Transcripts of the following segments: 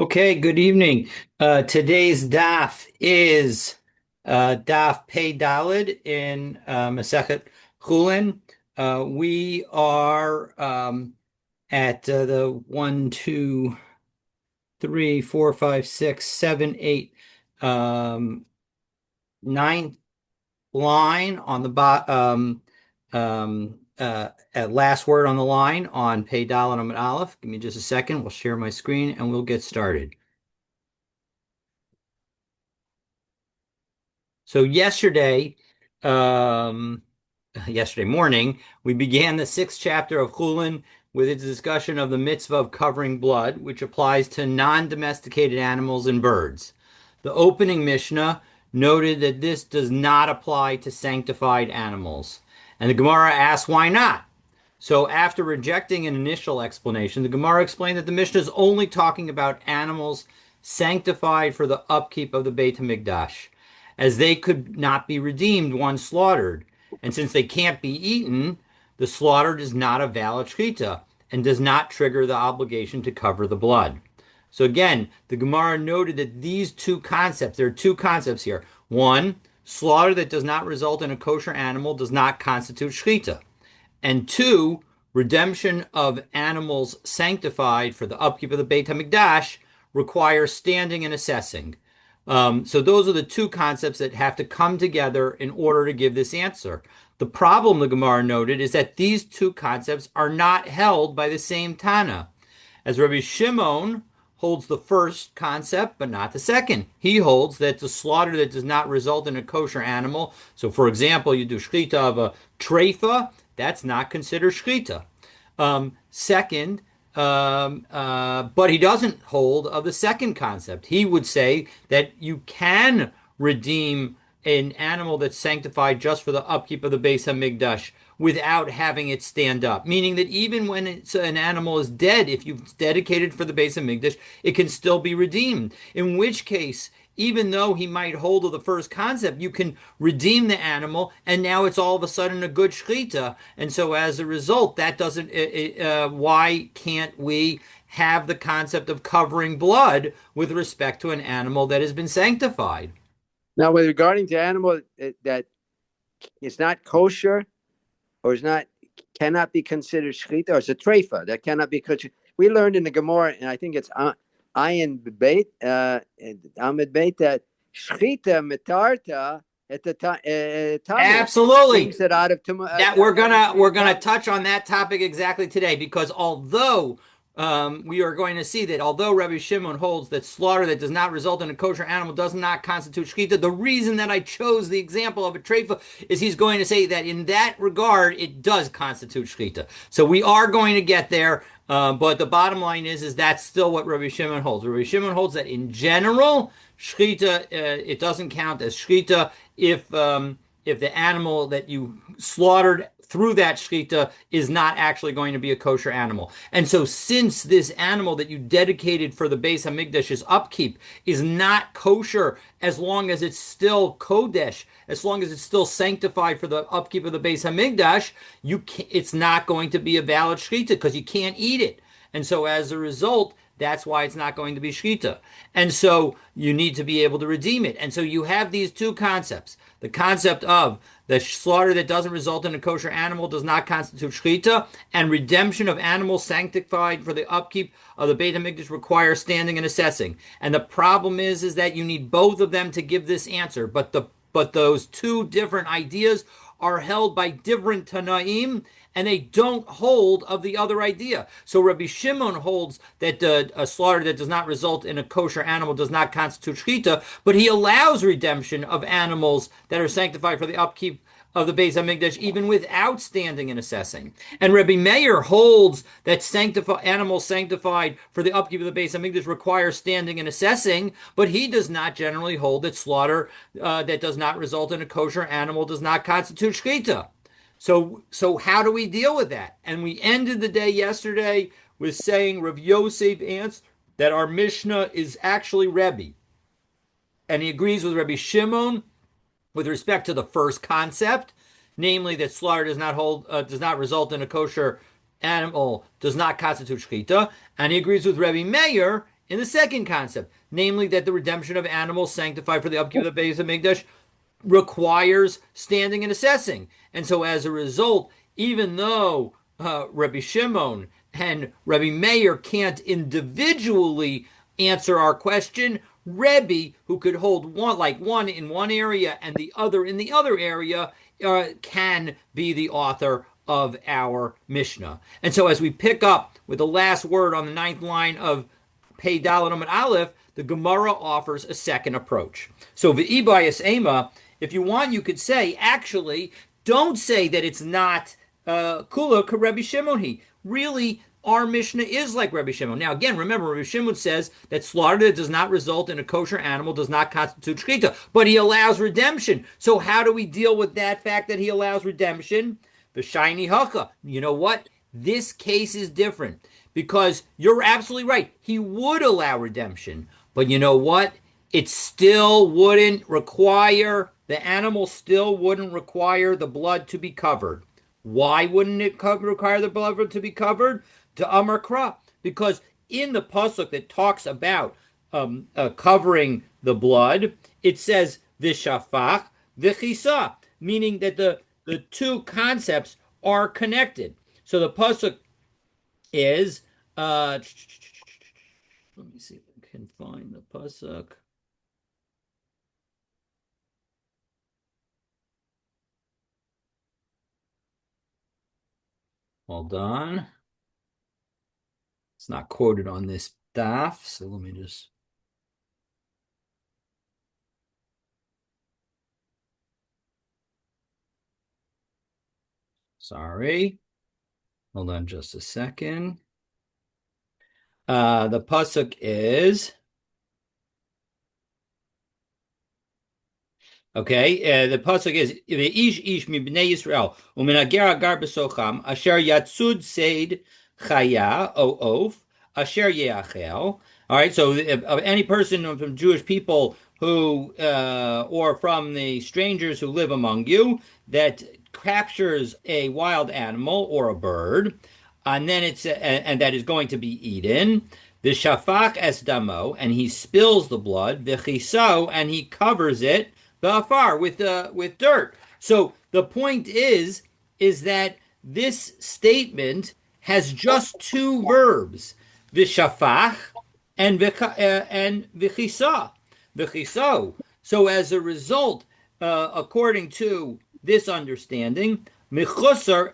Okay, good evening. Today's daf is daf Pei Dalid in Masechet Chullin. We are at the one, two, three, four, five, six, seven, eight, ninth line on the at last word on the line on Pei Dalid Amud Aleph. Give me just a second. We'll share my screen and we'll get started. So um, yesterday morning, we began the sixth chapter of Chullin with its discussion of the mitzvah of covering blood, which applies to non-domesticated animals and birds. The opening Mishnah noted that this does not apply to sanctified animals. And the Gemara asked why not? So after rejecting an initial explanation, the Gemara explained that the Mishnah is only talking about animals sanctified for the upkeep of the Beit HaMikdash, as they could not be redeemed once slaughtered. And since they can't be eaten, the slaughter is not a valid shechita and does not trigger the obligation to cover the blood. So again, the Gemara noted that there are two concepts here. One, slaughter that does not result in a kosher animal does not constitute shechita. And two, redemption of animals sanctified for the upkeep of the Beit HaMikdash requires standing and assessing. So those are the two concepts that have to come together in order to give this answer. The problem, the Gemara noted, is that these two concepts are not held by the same Tana. As Rabbi Shimon holds the first concept, but not the second. He holds that the slaughter that does not result in a kosher animal, so for example, you do shechita of a treifa, that's not considered shechita. Second, but he doesn't hold of the second concept. He would say that you can redeem an animal that's sanctified just for the upkeep of the Beis Hamikdash without having it stand up. Meaning that even when an animal is dead, if you've dedicated for the Beis Hamikdash, it can still be redeemed. In which case, even though he might hold of the first concept, you can redeem the animal, and now it's all of a sudden a good shechita. And so, as a result, that doesn't. Why can't we have the concept of covering blood with respect to an animal that has been sanctified? Now, with regarding to animal that is not kosher or is not cannot be considered shechita, or it's a treifa that cannot be kosher. We learned in the Gemara, and I think it's Ayin Beit, Amid Beit, that shechita metarta at the time Absolutely. brings it out of That we're gonna touch on that topic exactly today, because although we are going to see that although Rabbi Shimon holds that slaughter that does not result in a kosher animal does not constitute shechita, the reason that I chose the example of a treifa is he's going to say that in that regard it does constitute shechita. So we are going to get there, but the bottom line is that's still what Rabbi Shimon holds. Rabbi Shimon holds that in general, shechita it doesn't count as shechita if the animal that you slaughtered through that shechita is not actually going to be a kosher animal. And so since this animal that you dedicated for the Beis Hamikdash's upkeep is not kosher as long as it's still kodesh, as long as it's still sanctified for the upkeep of the Beis Hamikdash, it's not going to be a valid shechita because you can't eat it. And so as a result, that's why it's not going to be shechita. And so you need to be able to redeem it. And so you have these two concepts. The concept of the slaughter that doesn't result in a kosher animal does not constitute shechita, and redemption of animals sanctified for the upkeep of the Beit HaMikdash requires standing and assessing. And the problem is that you need both of them to give this answer. But those two different ideas are held by different Tanaim, and they don't hold of the other idea. So Rabbi Shimon holds that a slaughter that does not result in a kosher animal does not constitute shechita, but he allows redemption of animals that are sanctified for the upkeep of the Beis Hamikdash even without standing and assessing. And Rabbi Meir holds that animals sanctified for the upkeep of the Beis Hamikdash require standing and assessing, but he does not generally hold that slaughter that does not result in a kosher animal does not constitute shechita. So how do we deal with that? And we ended the day yesterday with saying Rav Yosef answers that our Mishnah is actually Rebbe. And he agrees with Rabbi Shimon with respect to the first concept, namely that slaughter does not result in a kosher animal, does not constitute shechita. And he agrees with Rabbi Meir in the second concept, namely that the redemption of animals sanctified for the upkeep of the Beis Hamikdash requires standing and assessing. And so as a result, even though Rabbi Shimon and Rabbi Meir can't individually answer our question, Rebbe, who could hold one in one area and the other in the other area, can be the author of our Mishnah. And so as we pick up with the last word on the ninth line of Pei Dalet Amud Aleph, the Gemara offers a second approach. So v'ibayis ema, if you want, you could say, actually, don't say that it's not kula Rabbi Shimon. Really, our Mishnah is like Rabbi Shimon. Now, again, remember, Rabbi Shimon says that slaughter that does not result in a kosher animal does not constitute shechita, but he allows redemption. So how do we deal with that fact that he allows redemption? The shiny haka. You know what? This case is different because you're absolutely right. He would allow redemption, but you know what? It still wouldn't require, the animal still wouldn't require the blood to be covered. Why wouldn't it require the blood to be covered? To Amar Kra, because in the pasuk that talks about covering the blood, it says v'shafach v'chisa, meaning that the two concepts are connected. So the pasuk is, let me see if I can find the pasuk. Hold on. It's not quoted on this daf, so let me just. Sorry. Hold on just a second. The pasuk is. Okay, the pasuk is ish ish mi bnei Yisrael umin ager agar besocham asher yatzud seid chaya o of asher yeachel. All right, so of any person from Jewish people who or from the strangers who live among you that captures a wild animal or a bird, and then it's and that is going to be eaten. The shafach es damo, and he spills the blood. The chiso, and he covers it ba'afar with dirt. So the point is that this statement has just two verbs, v'shafach and v'chisa, v'chiso. So as a result, according to this understanding, michusar.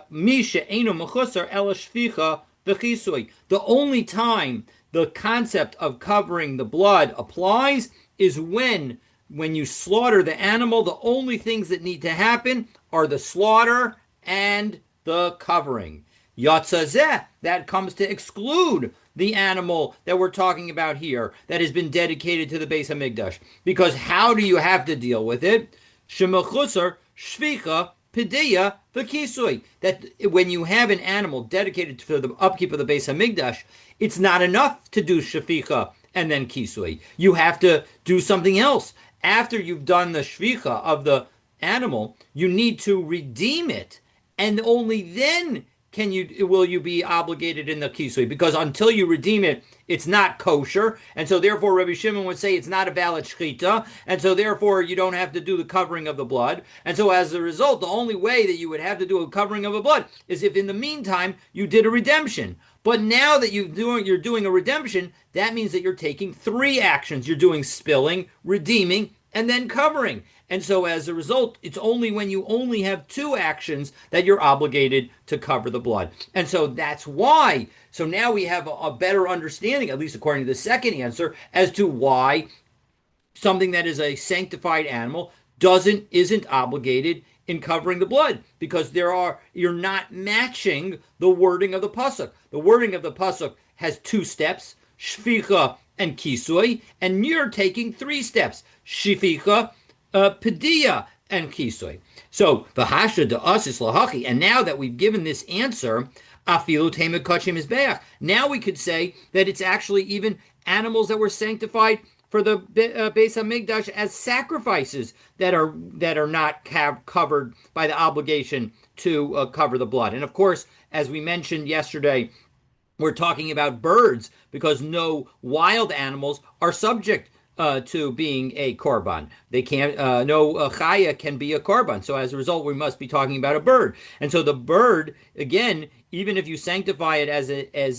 Misha eno michusar ela shficha v'chisui. The only time the concept of covering the blood applies is when you slaughter the animal. The only things that need to happen are the slaughter and the covering. Yatzazeh, that comes to exclude the animal that we're talking about here that has been dedicated to the Beis Hamikdash. Because how do you have to deal with it? Shemachusar, shvicha, pidiya, v'kisui. That when you have an animal dedicated to the upkeep of the Beis Hamikdash, it's not enough to do shvicha and then kisui. You have to do something else. After you've done the shvicha of the animal, you need to redeem it, and only then will you be obligated in the kisui, because until you redeem it, it's not kosher, and so therefore Rabbi Shimon would say it's not a valid shechita, and so therefore you don't have to do the covering of the blood, and so as a result, the only way that you would have to do a covering of the blood is if in the meantime you did a redemption. But now that you're doing a redemption, that means that you're taking three actions. You're doing spilling, redeeming, and then covering. And so as a result, it's only when you only have two actions that you're obligated to cover the blood. And so that's why. So now we have a better understanding, at least according to the second answer, as to why something that is a sanctified animal isn't obligated in covering the blood, because you're not matching the wording of the pasuk. The wording of the pasuk has two steps, shficha and kisui, and you're taking three steps, shficha, pediya, and kisui. So v'hasha de us is lahachi, and now that we've given this answer, afilu temed kachim mizbeach. Now we could say that it's actually even animals that were sanctified for the Beis Hamikdash as sacrifices that are not covered by the obligation to cover the blood. And of course, as we mentioned yesterday, we're talking about birds because no wild animals are subject to being a korban. They can't. No chaya can be a korban. So as a result, we must be talking about a bird. And so the bird, again, even if you sanctify it as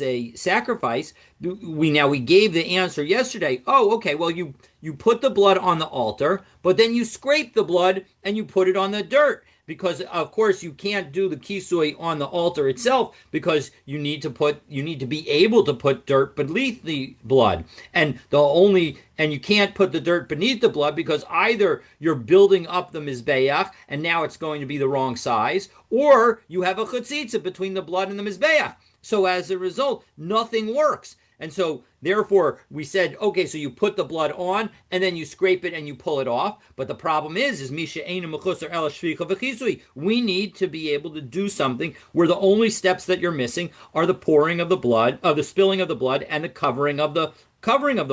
a sacrifice, we gave the answer yesterday. Oh, okay. Well, you put the blood on the altar, but then you scrape the blood and you put it on the dirt, because of course you can't do the kisui on the altar itself, because you need to be able to put dirt beneath the blood, and you can't put the dirt beneath the blood because either you're building up the mizbeach and now it's going to be the wrong size, or you have a chutzitza between the blood and the mizbeach. So as a result, nothing works. And so, therefore, we said, okay, so you put the blood on, and then you scrape it and you pull it off. But the problem is Misha Einu Mechusar Ela Shvicha V'Chisui. We need to be able to do something where the only steps that you're missing are the pouring of the blood, the spilling of the blood, and the covering of the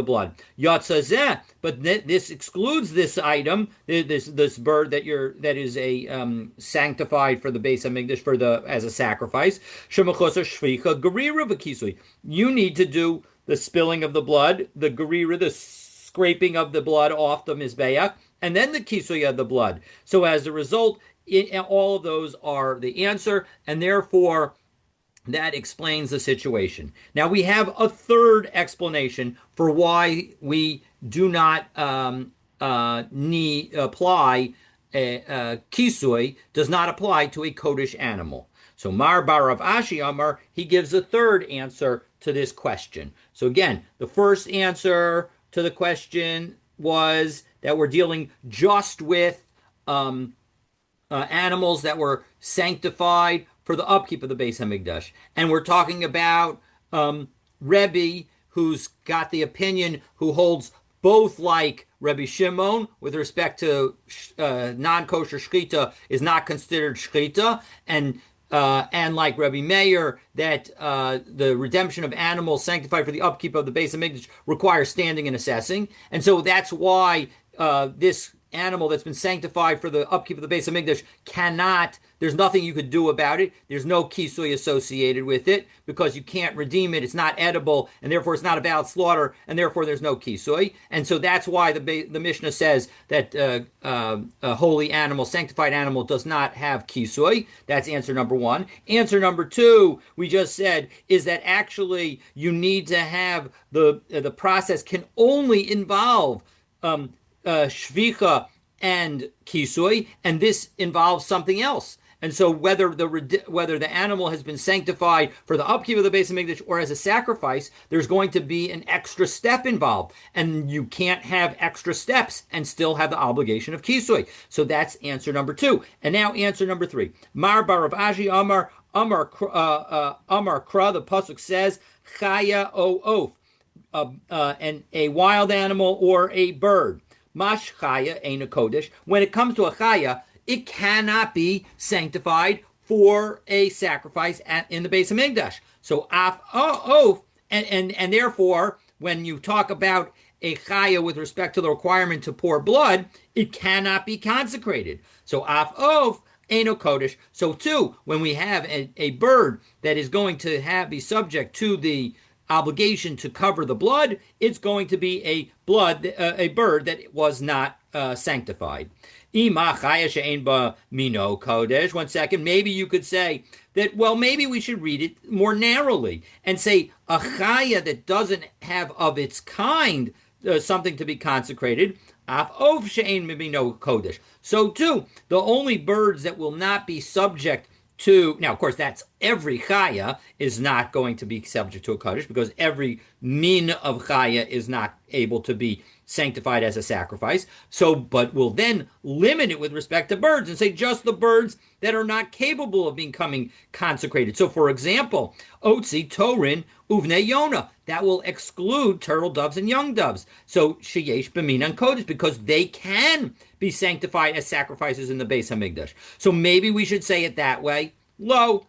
blood. Yatzazeh, but this excludes this item, this bird that is a sanctified for the Beis Hamikdash as a sacrifice. Shemachosar shvicha gerira v'kisui. You need to do the spilling of the blood, the gerira, the scraping of the blood off the mizbeach, and then the kisui of the blood. So as a result, all of those are the answer, and therefore that explains the situation. Now we have a third explanation for why we do not apply kisui, does not apply to a Kodesh animal. So Mar Barav Ashi Amar, he gives a third answer to this question. So again, the first answer to the question was that we're dealing just with animals that were sanctified for the upkeep of the Beis Hamikdash. And we're talking about Rebbe, who's got the opinion, who holds both like Rebbe Shimon with respect to non-kosher shchita is not considered shchita, and like Rebbe Meir, that the redemption of animals sanctified for the upkeep of the Beis Hamikdash requires standing and assessing. And so that's why this animal that's been sanctified for the upkeep of the Beis Hamikdash there's nothing you could do about it. There's no kisui associated with it because you can't redeem it. It's not edible, and therefore it's not a valid slaughter, and therefore there's no kisui. And so that's why the Mishnah says that a holy animal, sanctified animal, does not have kisui. That's answer number one. Answer number two, we just said, is that actually you need to have the process can only involve shvicha and kisui, and this involves something else. And so whether the animal has been sanctified for the upkeep of the Beis Hamikdash or as a sacrifice, there's going to be an extra step involved, and you can't have extra steps and still have the obligation of kisui. So that's answer number two. And now answer number three. Mar Barav Ashi Amar Kra. The pasuk says chaya o oaf, and a wild animal or a bird. Mash chaya ain't a kodesh. When it comes to a chaya, it cannot be sanctified for a sacrifice in the Beis Hamikdash. So af oaf, and therefore, when you talk about a chaya with respect to the requirement to pour blood, it cannot be consecrated. So af oaf ain't no kodesh. So too, when we have a bird that is going to be subject to the obligation to cover the blood, it's going to be a bird that was not sanctified. One second, maybe you could say that, well, maybe we should read it more narrowly and say a chaya that doesn't have of its kind something to be consecrated. So too, the only birds that will not be subject to, now of course that's every chaya is not going to be subject to a kaddish, because every min of chaya is not able to be sanctified as a sacrifice. So, but we'll then limit it with respect to birds and say just the birds that are not capable of becoming consecrated. So, for example, otzi, torin, uvne yona, that will exclude turtle doves and young doves. So, sheyesh b'minan kodesh, because they can be sanctified as sacrifices in the Beis Hamikdash. So maybe we should say it that way. No,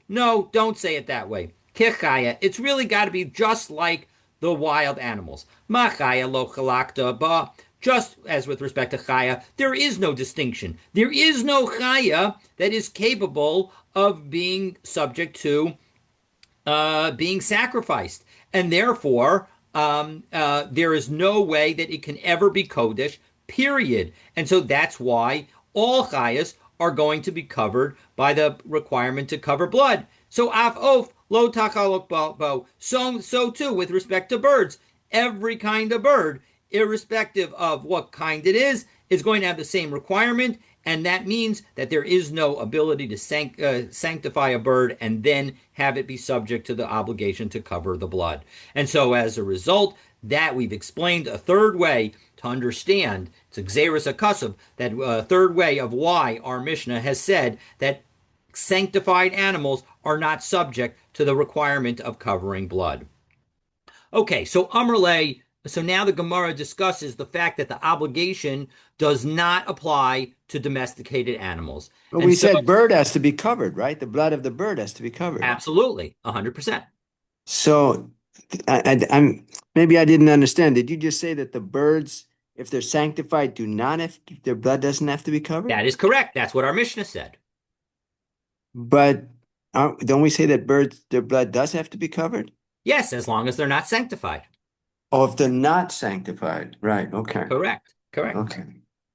don't say it that way. Kichaya, it's really got to be just like the wild animals. Machaya lo chalakta ba. Just as with respect to chaya, there is no distinction. There is no chaya that is capable of being subject to being sacrificed, and therefore there is no way that it can ever be kodesh. Period. And so that's why all chayas are going to be covered by the requirement to cover blood. So af of lo tachalok bo. So too with respect to birds, every kind of bird, irrespective of what kind it is going to have the same requirement. And that means that there is no ability to sanctify a bird and then have it be subject to the obligation to cover the blood. And so as a result, that we've explained a third way to understand, it's Xeris Akasav, that third way of why our Mishnah has said that sanctified animals are not subject to the requirement of covering blood. Okay, so Amrle, so now the Gemara discusses the fact that the obligation does not apply to domesticated animals. But And we so, said bird has to be covered, right? The blood of the bird has to be covered. absolutely, 100%. So I'm maybe I didn't understand. Did you just say that the birds, if they're sanctified, do not have their blood doesn't have to be covered? That is correct. That's what our Mishnah said. But don't we say that birds, their blood does have to be covered? Yes, as long as they're not sanctified. Oh, if they're not sanctified, right? Okay, Correct. Correct. okay.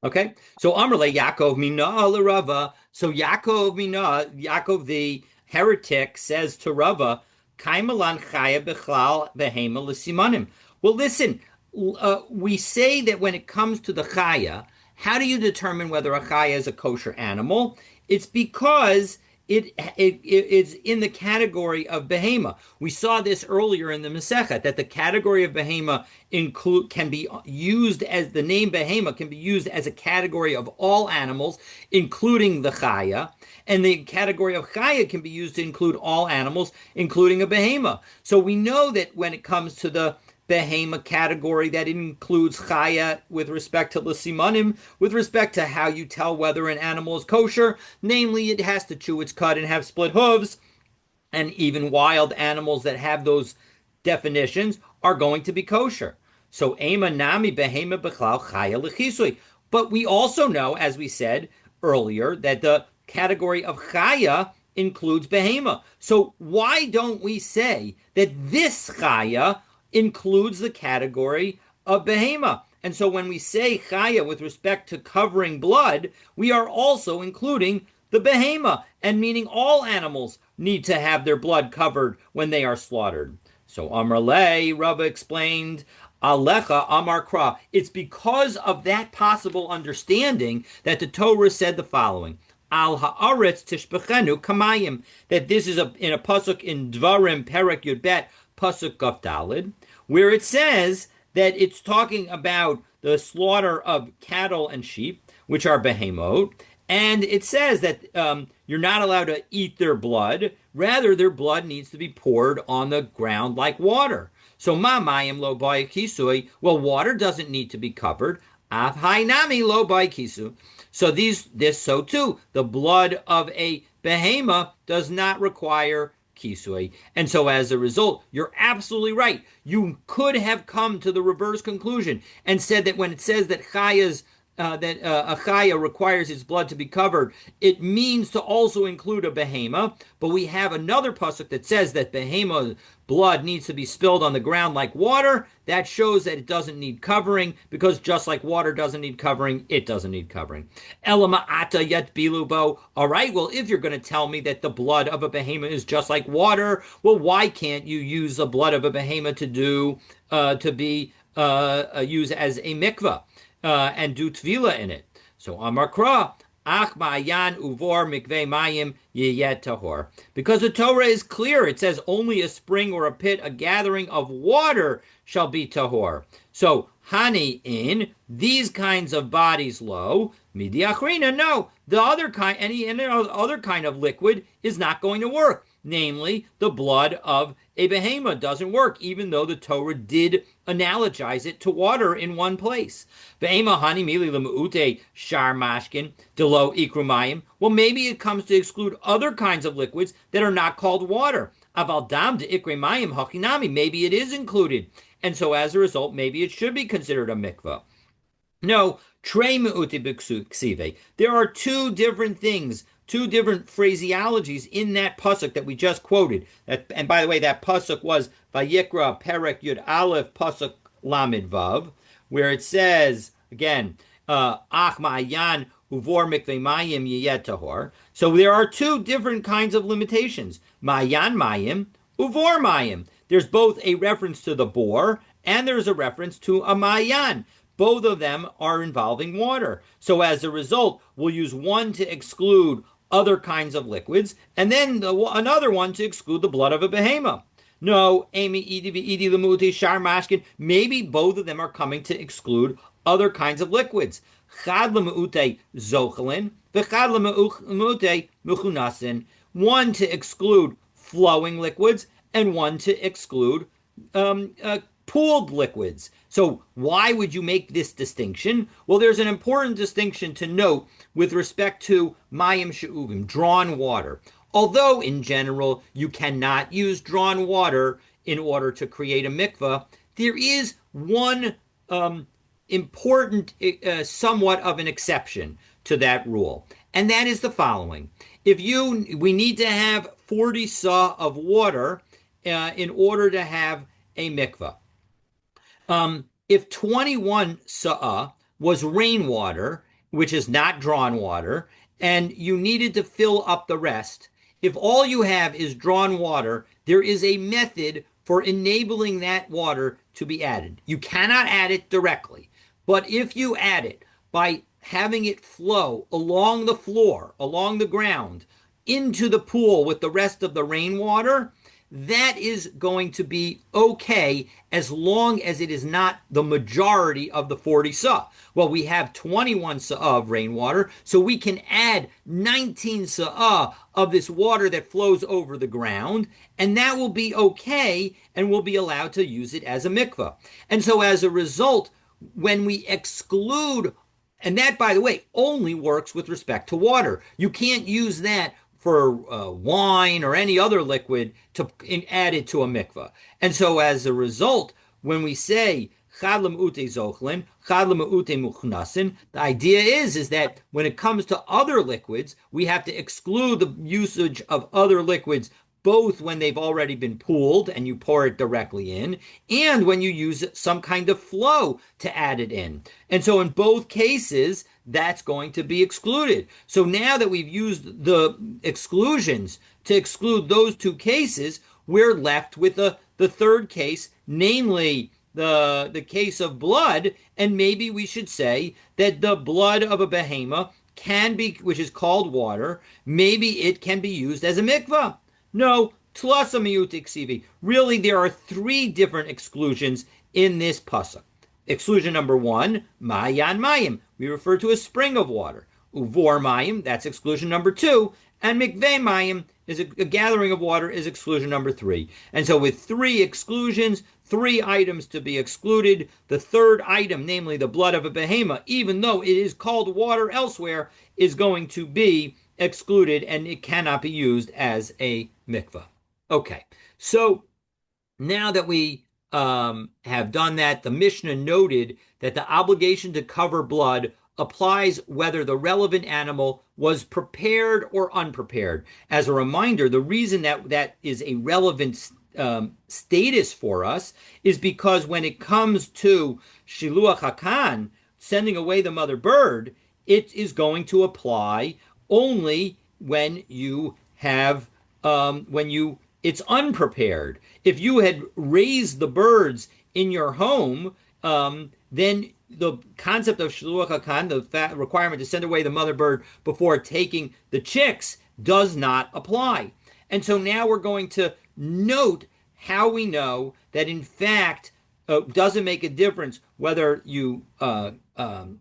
Okay. So Amrle Yaakov Mina Rava. So Yaakov the heretic says to Rava, Kaimalan Chaya Bechlal Behema Lisimanim. Well, listen, we say that when it comes to the Chaya, how do you determine whether a Chaya is a kosher animal? It's because it's in the category of behema. We saw this earlier in the Masechet that the category of behema can be used as the name behema can be used as a category of all animals, including the chaya, and the category of chaya can be used to include all animals, including a behema. So we know that when it comes to the behema category, that includes chaya with respect to l'simanim, with respect to how you tell whether an animal is kosher, namely it has to chew its cud and have split hooves, and even wild animals that have those definitions are going to be kosher. So ema nami behema bechlal chaya lechisui. But we also know, as we said earlier, that the category of chaya includes behema. So why don't we say that this chaya includes the category of behema? And so when we say chaya with respect to covering blood, we are also including the behema, and meaning all animals need to have their blood covered when they are slaughtered. So Amrle, Rava explained, Alecha Amar Kra. It's because of that possible understanding that the Torah said the following. Al haaretz tishbechenu kamayim. That this is in a pasuk in Dvarim Perek Yudbet pasuk Gaf Dalid, where it says that it's talking about the slaughter of cattle and sheep, which are behemot, and it says that you're not allowed to eat their blood. Rather, their blood needs to be poured on the ground like water. So ma mayim lo bai kisui. Well, water doesn't need to be covered. Af hainami lo bai kisu. So so too, the blood of a behema does not require kisui. And so as a result, you're absolutely right. You could have come to the reverse conclusion and said that when it says that chayas a chaya requires its blood to be covered, it means to also include a behema. But we have another pasuk that says that behema blood needs to be spilled on the ground like water. That shows that it doesn't need covering, because just like water doesn't need covering, it doesn't need covering. Elama ata yet bilubo. All right, well, if you're going to tell me that the blood of a behema is just like water, well, why can't you use the blood of a behema to be used as a mikvah? And do tvila in it. So Amar Kra, Ach ma'ayan uvor mikveh mayim yiyet tahor. Because the Torah is clear. It says only a spring or a pit, a gathering of water shall be tahor. So hani in these kinds of bodies low, midiachrina, no. The other kind, any other kind of liquid is not going to work. Namely, the blood of a behema doesn't work, even though the Torah did analogize it to water in one place. Behema hani mili lemuute shar mashkin delo ikrumayim. Well, maybe it comes to exclude other kinds of liquids that are not called water. Aval dam de ikremayim hakinami. Maybe it is included, and so as a result, maybe it should be considered a mikvah. No, trei me'ute b'ksive. There are two different things two different phraseologies in that pasuk that we just quoted. And by the way, that pasuk was Vayikra Perek Yud Aleph pasuk Lamed Vav, where it says again, Ach Ma'ayan Uvor Mikveh Mayim Yiyet Tahor. So there are two different kinds of limitations: Ma'ayan Mayim, Uvor Mayim. There's both a reference to the bore and there's a reference to a Ma'ayan. Both of them are involving water. So as a result, we'll use one to exclude other kinds of liquids, and then another one to exclude the blood of a behemoth. No, Amy, Idi, Lamuti, Shar Mashkin, maybe both of them are coming to exclude other kinds of liquids. Chad Lamuute Zochelin, V'chad Lamuute Muchunasin. One to exclude flowing liquids, and one to exclude pooled liquids. So why would you make this distinction? Well, there's an important distinction to note with respect to mayim she'uvim, drawn water. Although in general you cannot use drawn water in order to create a mikveh, there is one important, somewhat of an exception to that rule, and that is the following: we need to have 40 sa of water in order to have a mikveh. If 21 sa'ah was rainwater, which is not drawn water, and you needed to fill up the rest, if all you have is drawn water, there is a method for enabling that water to be added. You cannot add it directly, but if you add it by having it flow along the floor, along the ground, into the pool with the rest of the rainwater, that is going to be okay as long as it is not the majority of the 40 sa. Well, we have 21 sa of rainwater, so we can add 19 sa of this water that flows over the ground, and that will be okay, and we'll be allowed to use it as a mikveh. And so as a result, when we exclude, and that, by the way, only works with respect to water. You can't use that for wine or any other liquid to add it to a mikveh. And so as a result, when we say chad l'me'ute zochlin, chad l'me'ute muchnasin, the idea is that when it comes to other liquids, we have to exclude the usage of other liquids, both when they've already been pooled and you pour it directly in, and when you use some kind of flow to add it in. And so in both cases, that's going to be excluded. So now that we've used the exclusions to exclude those two cases, we're left with the third case, namely the case of blood, and maybe we should say that the blood of a behemoth can be, which is called water, maybe it can be used as a mikvah. No, tlasa miyutik sivi. Really, there are three different exclusions in this pasuk. Exclusion number one, Ma'ayan Mayim. We refer to a spring of water. Uvor Mayim, that's exclusion number two. And Mikveh Mayim, is a gathering of water, is exclusion number three. And so with three exclusions, three items to be excluded, the third item, namely the blood of a behemoth, even though it is called water elsewhere, is going to be excluded, and it cannot be used as a mikveh. Okay, so now that we have done that, the Mishnah noted that the obligation to cover blood applies whether the relevant animal was prepared or unprepared. As a reminder, the reason that is a relevant status for us is because when it comes to Shiluach HaKan, sending away the mother bird, it is going to apply only when you have it's unprepared. If you had raised the birds in your home, then the concept of Shiluach HaKan, the requirement to send away the mother bird before taking the chicks, does not apply. And so now we're going to note how we know that in fact doesn't make a difference whether you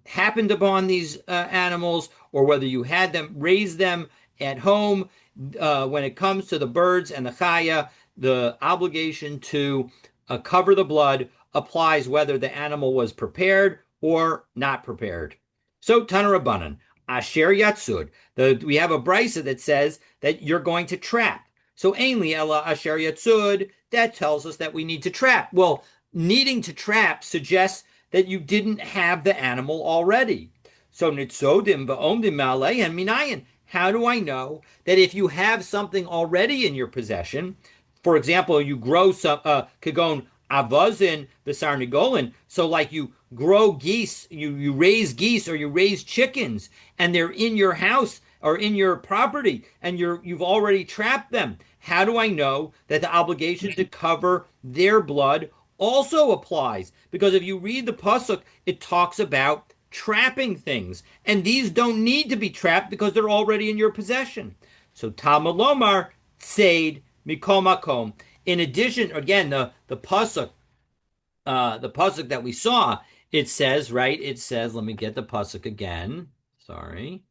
happened upon these animals or whether you had them raise them at home. When it comes to the birds and the chaya, the obligation to cover the blood applies whether the animal was prepared or not prepared. So Tana Rabbanan, Asher Yatsud. We have a brisa that says that you're going to trap. So Ainli Ella Asher Yatsud, that tells us that we need to trap. Well, needing to trap suggests that you didn't have the animal already. So Nitzodim Va'omdim Ma'alehem Minayin. How do I know that if you have something already in your possession, for example, you grow some kagon avazin besar nigolin, so like you grow geese, you raise geese or you raise chickens, and they're in your house or in your property, and you've already trapped them. How do I know that the obligation to cover their blood also applies? Because if you read the pasuk, it talks about trapping things, and these don't need to be trapped because they're already in your possession. So Talmud Lomar Tseid Mikol Makom. In addition, again, the pasuk that we saw, it says, right? It says, let me get the pasuk again. Sorry.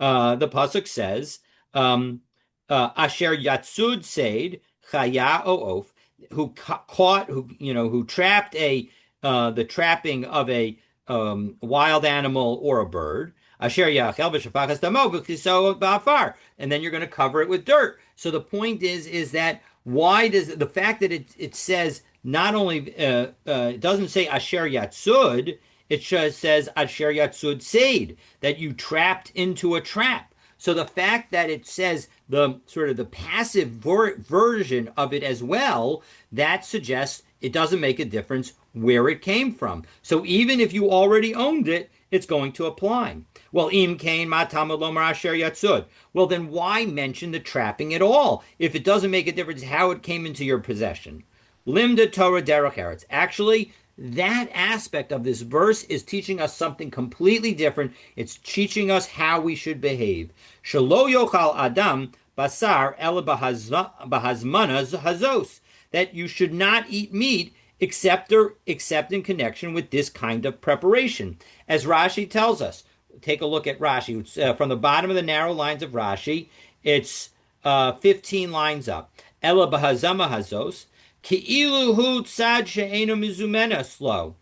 The pasuk says, Asher Yatsud Seid Chaya Oof, who caught, who trapped the trapping of a wild animal or a bird. Asher Yachel B'Shafachas Damo B'Chiso Ba'afar, and then you're going to cover it with dirt. So the point is that why does the fact that it says not only it doesn't say Asher Yatsud, it says Asher Yatsud Seid, that you trapped into a trap. So the fact that it says the sort of the passive version of it as well, that suggests it doesn't make a difference where it came from. So even if you already owned it, it's going to apply. Well, im kain matamud lomar asher yatsud. Well, then why mention the trapping at all if it doesn't make a difference how it came into your possession? Limda Torah derech eretz. Actually, that aspect of this verse is teaching us something completely different. It's teaching us how we should behave. Shelo yochal adam basar ela bahazmana hazos. That you should not eat meat except in connection with this kind of preparation. As Rashi tells us, take a look at Rashi. From the bottom of the narrow lines of Rashi, it's 15 lines up. Ela bahazama hazos. Ki'ilu hu tzad she'enu mizumena slow.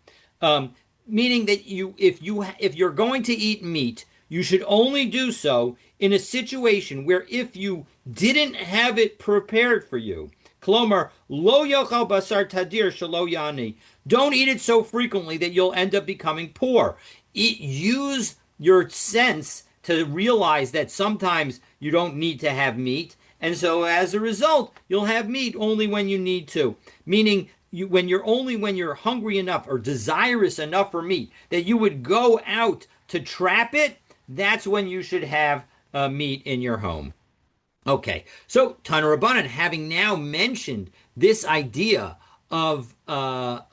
Meaning that if you're going to eat meat, you should only do so in a situation where if you didn't have it prepared for you, Klomar, lo yochal basar tadir shelo yani. Don't eat it so frequently that you'll end up becoming poor. Use your sense to realize that sometimes you don't need to have meat. And so as a result, you'll have meat only when you need to. Meaning when you're hungry enough or desirous enough for meat that you would go out to trap it, that's when you should have meat in your home. Okay, so Tana Rabbanan, having now mentioned this idea of not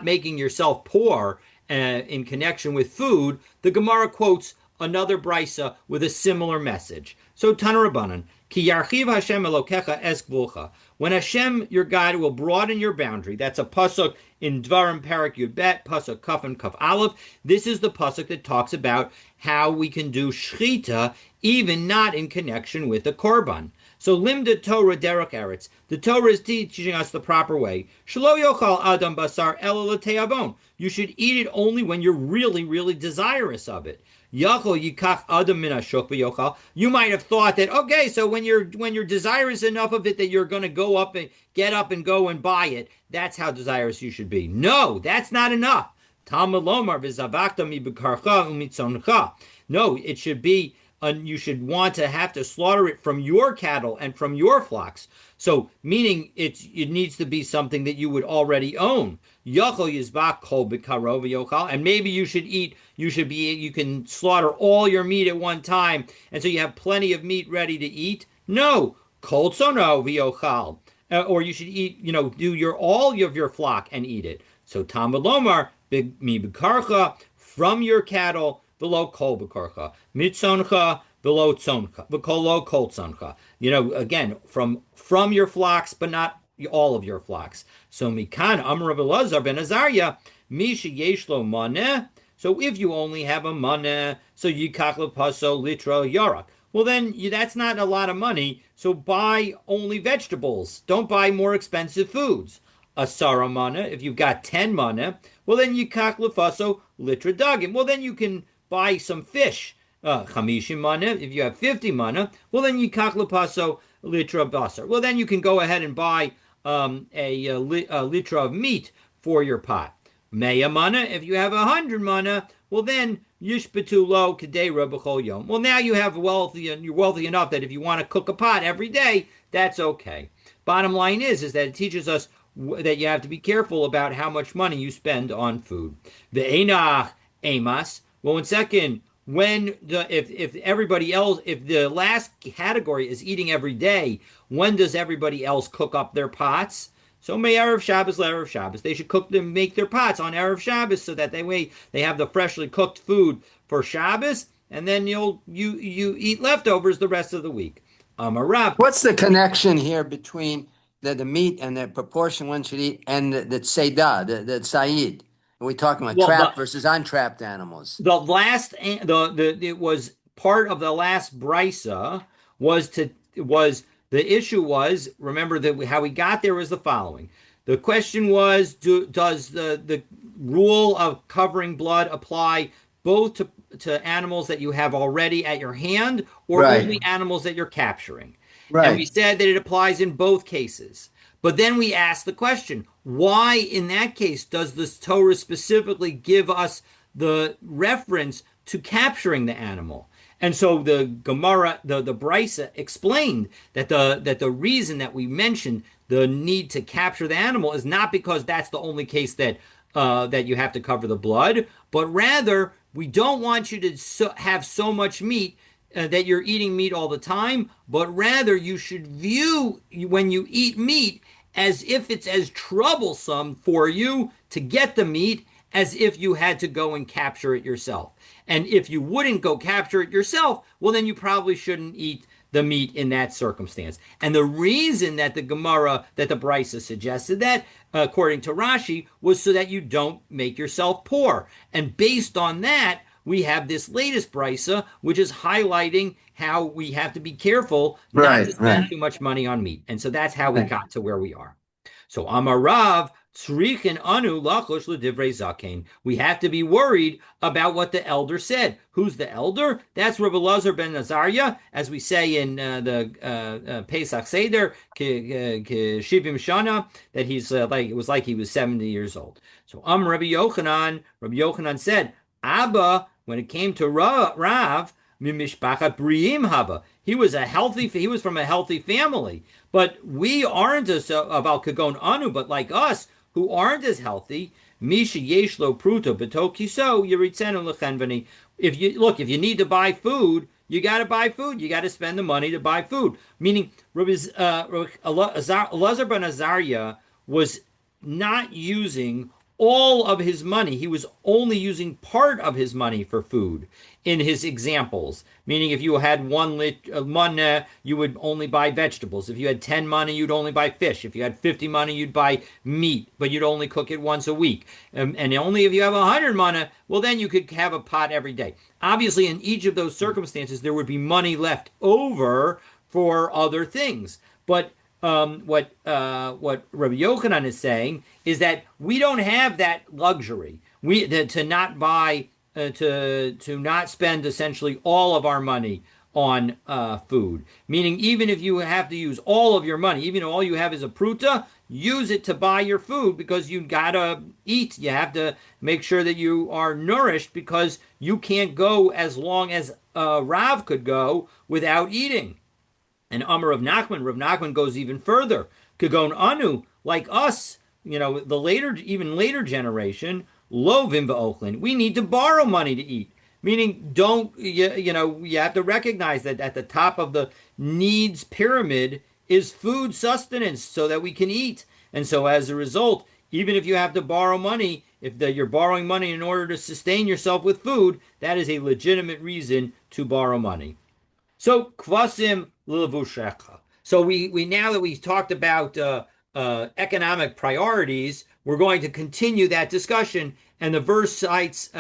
making yourself poor in connection with food, the Gemara quotes another brisa with a similar message. So Tana Rabbanan, Ki yarchiv Hashem Elokecha es gvulcha. When Hashem, your God, will broaden your boundary. That's a pasuk in Dvarim Parak Yud Bet, pasuk Kaf and Kaf Aleph. This is the pasuk that talks about how we can do shchita, even not in connection with the korban. So limda Torah derech eretz. The Torah is teaching us the proper way. Shelo yochal adam basar ela l'te'avon. You should eat it only when you're really, really desirous of it. Yachol yikach adam min hashuk v'yochal. You might have thought that, okay, so when you're desirous enough of it that you're going to go up and get up and go and buy it, that's how desirous you should be. No, that's not enough. Talmud lomar v'zavachta mi b'karcha u'mitzoncha. No, it should be, you should want to have to slaughter it from your cattle and from your flocks. So, meaning it needs to be something that you would already own. Yachol yizbach kol b'karo v'yochal. And maybe you can slaughter all your meat at one time, and so you have plenty of meat ready to eat. No, kol tzono v'yochal. Or you should eat, do all of your flock and eat it. So Talmud lomar mi b'karcha, from your cattle, below kol b'karcha, mitzoncha, below tzoncha, below kol tzoncha. Again, from your flocks, but not all of your flocks. So mikan amar Rabbi Elazar ben Azariah, mi sheyesh lo maneh. So if you only have a maneh, so yikach lepaso litra yarak. Well, then that's not a lot of money. So buy only vegetables. Don't buy more expensive foods. Asara mana, if you've got 10 mana, well then yikach lefaso litra dagim. Well, then you can buy some fish. Chamishim mana, if you have 50 mana, well then yikach lepaso litra basar. Well, then you can go ahead and buy a litra of meat for your pot. Meya mana, if you have 100 mana, well then yishbetu lo kedera b'chol yom. Well, now you have wealthy, and you're wealthy enough that if you want to cook a pot every day, that's okay. Bottom line is that it teaches us that you have to be careful about how much money you spend on food. Ve'enach emas. Well, in second, if everybody else, if the last category is eating every day, when does everybody else cook up their pots? So may Erev Shabbos, Erev Shabbos. They should cook them, make their pots on Erev Shabbos, so that they have the freshly cooked food for Shabbos, and then you eat leftovers the rest of the week. Amarav. What's the connection here between the meat and the proportion one should eat and the tzeidah, the Said? Are we talking about Well, trapped versus untrapped animals? the last the it was part of the last brisa was the issue was, remember that how we got there was the following. The question was, does the rule of covering blood apply both to animals that you have already at your hand, or Right. only animals that you're capturing? And we Right. said that it applies in both cases. But then we asked the question, why in that case does the Torah specifically give us the reference to capturing the animal? And so the Gemara, the Brisa explained that the reason that we mentioned the need to capture the animal is not because that's the only case that you have to cover the blood, but rather we don't want you to have so much meat that you're eating meat all the time, but rather you should view when you eat meat as if it's as troublesome for you to get the meat as if you had to go and capture it yourself. And if you wouldn't go capture it yourself, well, then you probably shouldn't eat the meat in that circumstance. And the reason that the Gemara, that the Brisa suggested that, according to Rashi, was so that you don't make yourself poor. And based on that, we have this latest brisa, which is highlighting how we have to be careful not to spend too much money on meat. And so that's how we got to where we are. So Amarav, Tzrichin anu lachosh l'divrei zaken. We have to be worried about what the elder said. Who's the elder? That's Rabbi Lazar ben Azariah, as we say in the Pesach Seder, Shivim Shana, that he's it was like he was 70 years old. So Rabbi Yochanan said, Abba, when it came to Rav, mimishpachat briim haba. He was from a healthy family. But we aren't as about kagon anu, but like us, who aren't as healthy, misha yeshlo pruta betokiso yiritzenu lechenvani. If you need to buy food, you got to buy food. You got to spend the money to buy food. Meaning, Elazar ben Azariah was not using all of his money. He was only using part of his money for food in his examples. Meaning if you had one money, you would only buy vegetables. If you had 10 money, you'd only buy fish. If you had 50 money, you'd buy meat, but you'd only cook it once a week. And only if you have 100 money, well, then you could have a pot every day. Obviously, in each of those circumstances, there would be money left over for other things. But what Rabbi Yochanan is saying is that we don't have that luxury. To not buy, to not spend essentially all of our money on food. Meaning, even if you have to use all of your money, even if all you have is a pruta, use it to buy your food because you gotta eat. You have to make sure that you are nourished because you can't go as long as Rav could go without eating. And Rav Nachman goes even further. Kagon anu, like us, the even later generation, lo vimva ochlin. We need to borrow money to eat. Meaning, you have to recognize that at the top of the needs pyramid is food sustenance so that we can eat. And so as a result, even if you have to borrow money, you're borrowing money in order to sustain yourself with food, that is a legitimate reason to borrow money. So kvasim l'levushecha. So we now that we've talked about economic priorities, we're going to continue that discussion. And the verse that's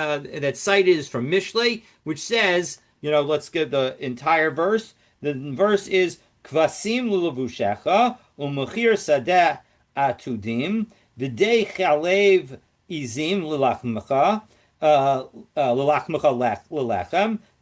cited is from Mishlei, which says, let's give the entire verse. The verse is kvasim l'levushecha u'mechir sadeh atudim v'dei chalev izim l'lachmecha. L'lechem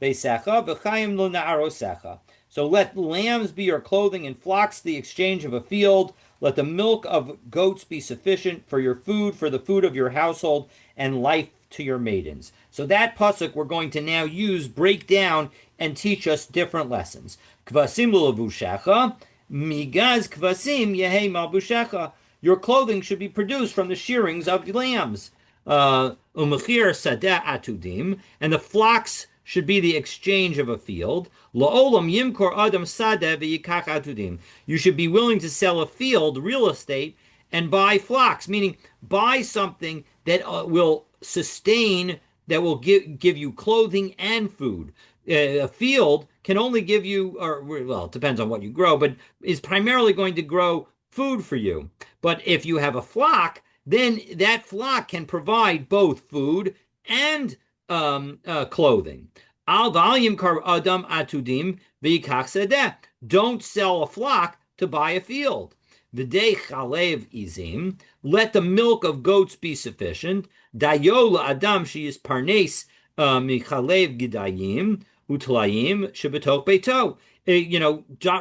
beisecha v'chayim l'na'arosecha. So let lambs be your clothing and flocks the exchange of a field. Let the milk of goats be sufficient for your food, for the food of your household, and life to your maidens. So that pasuk we're going to now use, break down, and teach us different lessons. Kvasim l'lavushecha, migaz kvasim yehei malbushecha. Your clothing should be produced from the shearings of lambs. Umechir sadeh atudim, and the flocks should be the exchange of a field. La'olam yimkor adam sadeh v'yikach atudim. You should be willing to sell a field, real estate, and buy flocks, meaning buy something that will sustain, that will give you clothing and food. A field can only give you, or well, it depends on what you grow, but is primarily going to grow food for you. But if you have a flock, then that flock can provide both food and clothing. Al volume kar adam atudim v'yikach sedeh. Don't sell a flock to buy a field. V'dei chalev izim. Let the milk of goats be sufficient. Dayola adam she is parnes michalev gidayim utlayim shebetok beito.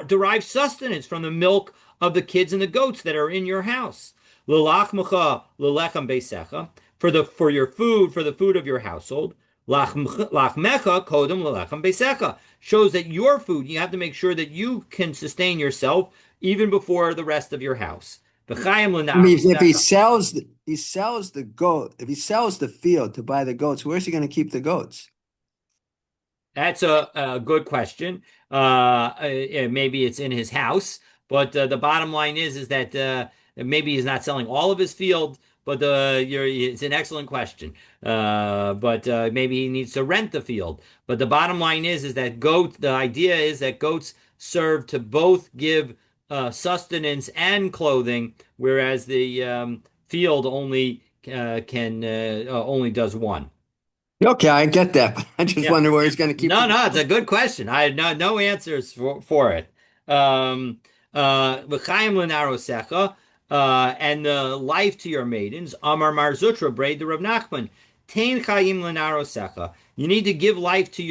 Derive sustenance from the milk of the kids and the goats that are in your house. L'lachmecha l'lechem beisecha, for your food, for the food of your household. Lachmecha kodem l'lechem beisecha, shows that your food, you have to make sure that you can sustain yourself even before the rest of your house. I mean, if he sells the goat, if he sells the field to buy the goats, where's he going to keep the goats? That's a good question. Maybe it's in his house, but the bottom line is that maybe he's not selling all of his field, but it's an excellent question. But maybe he needs to rent the field. But the bottom line is that the idea is that goats serve to both give sustenance and clothing, whereas the field only only does one. Okay, I get that, but I just wonder where he's going to keep. No, it's a good question. I have no answers for it. And the life to your maidens. Amar Mar Zutra, braid the Rav Nachman. Tain chayim lenarosecha. You need to give life to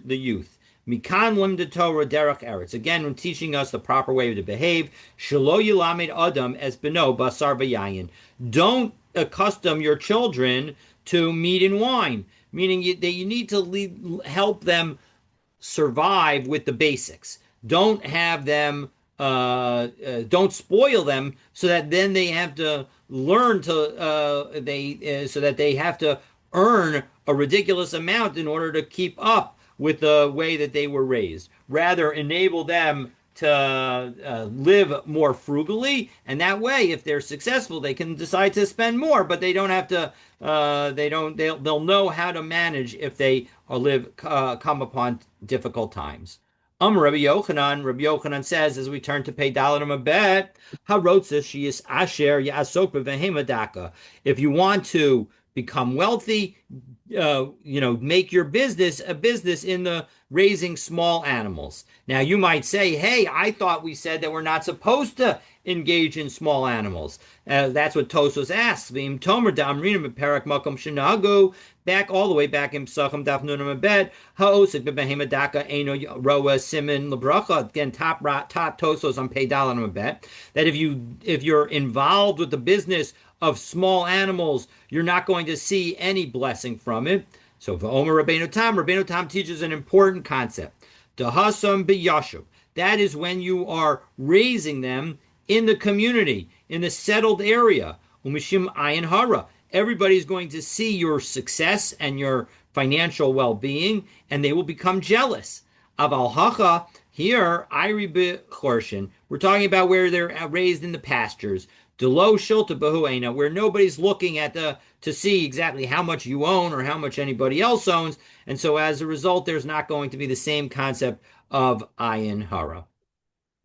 the youth. Mikan limda Torah derech eretz. Again, when teaching us the proper way to behave. Shelo yilamed adam es beno basar v'yayin. Don't accustom your children to meat and wine, meaning that you need to help them survive with the basics. Don't have them, don't spoil them, so that then they have to learn to, so that they have to earn a ridiculous amount in order to keep up with the way that they were raised. Rather, enable them to live more frugally, and that way, if they're successful, they can decide to spend more, but they don't have to. They'll know how to manage if they come upon difficult times. Rabbi Yochanan says, as we turn to pay Dalet a bet, Harotza she is asher yasok b'vehemadaka. If you want to become wealthy, make your business a business in the raising small animals. Now you might say, hey, I thought we said that we're not supposed to engage in small animals. That's what Tosos asks. V'im tomer da'amrinim b'perak makom shenagu, back all the way back in Psachim Daf Nunam Abed, ha'osik b'behemadaka eno roa simin lebracha. Again, top Tosos on Pei Dalet Abed, that if you're involved with the business of small animals, you're not going to see any blessing from it. So V'omer Rabbeinu Tam teaches an important concept. Dahasam b'yashuv. That is when you are raising them in the community, in the settled area. Umishim ayin hara. Everybody's going to see your success and your financial well-being, and they will become jealous. Aval hacha, here, Iri b'chorshin. We're talking about where they're raised in the pastures. Delo shilta bahuena, where nobody's looking at to see exactly how much you own or how much anybody else owns, and so as a result, there's not going to be the same concept of ayin hara.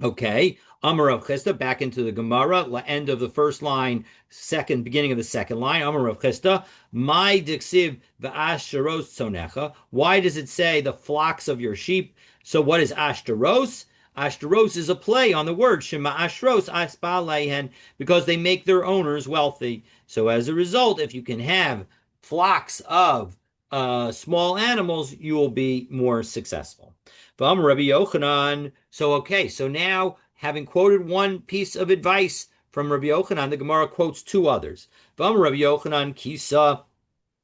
Okay, Amar Rav Chisda, back into the Gemara, end of the first line, beginning of the second line. Amar Rav Chisda, my diksiv v'asheros tzonecha. Why does it say the flocks of your sheep? So what is ashtaros? Ashtaros is a play on the word Shema Ashros Aspa Leihen, because they make their owners wealthy. So as a result, if you can have flocks of small animals, you will be more successful. Rabbi Yochanan. So now, having quoted one piece of advice from Rabbi Yochanan, the Gemara quotes two others. Rabbi Yochanan Kisa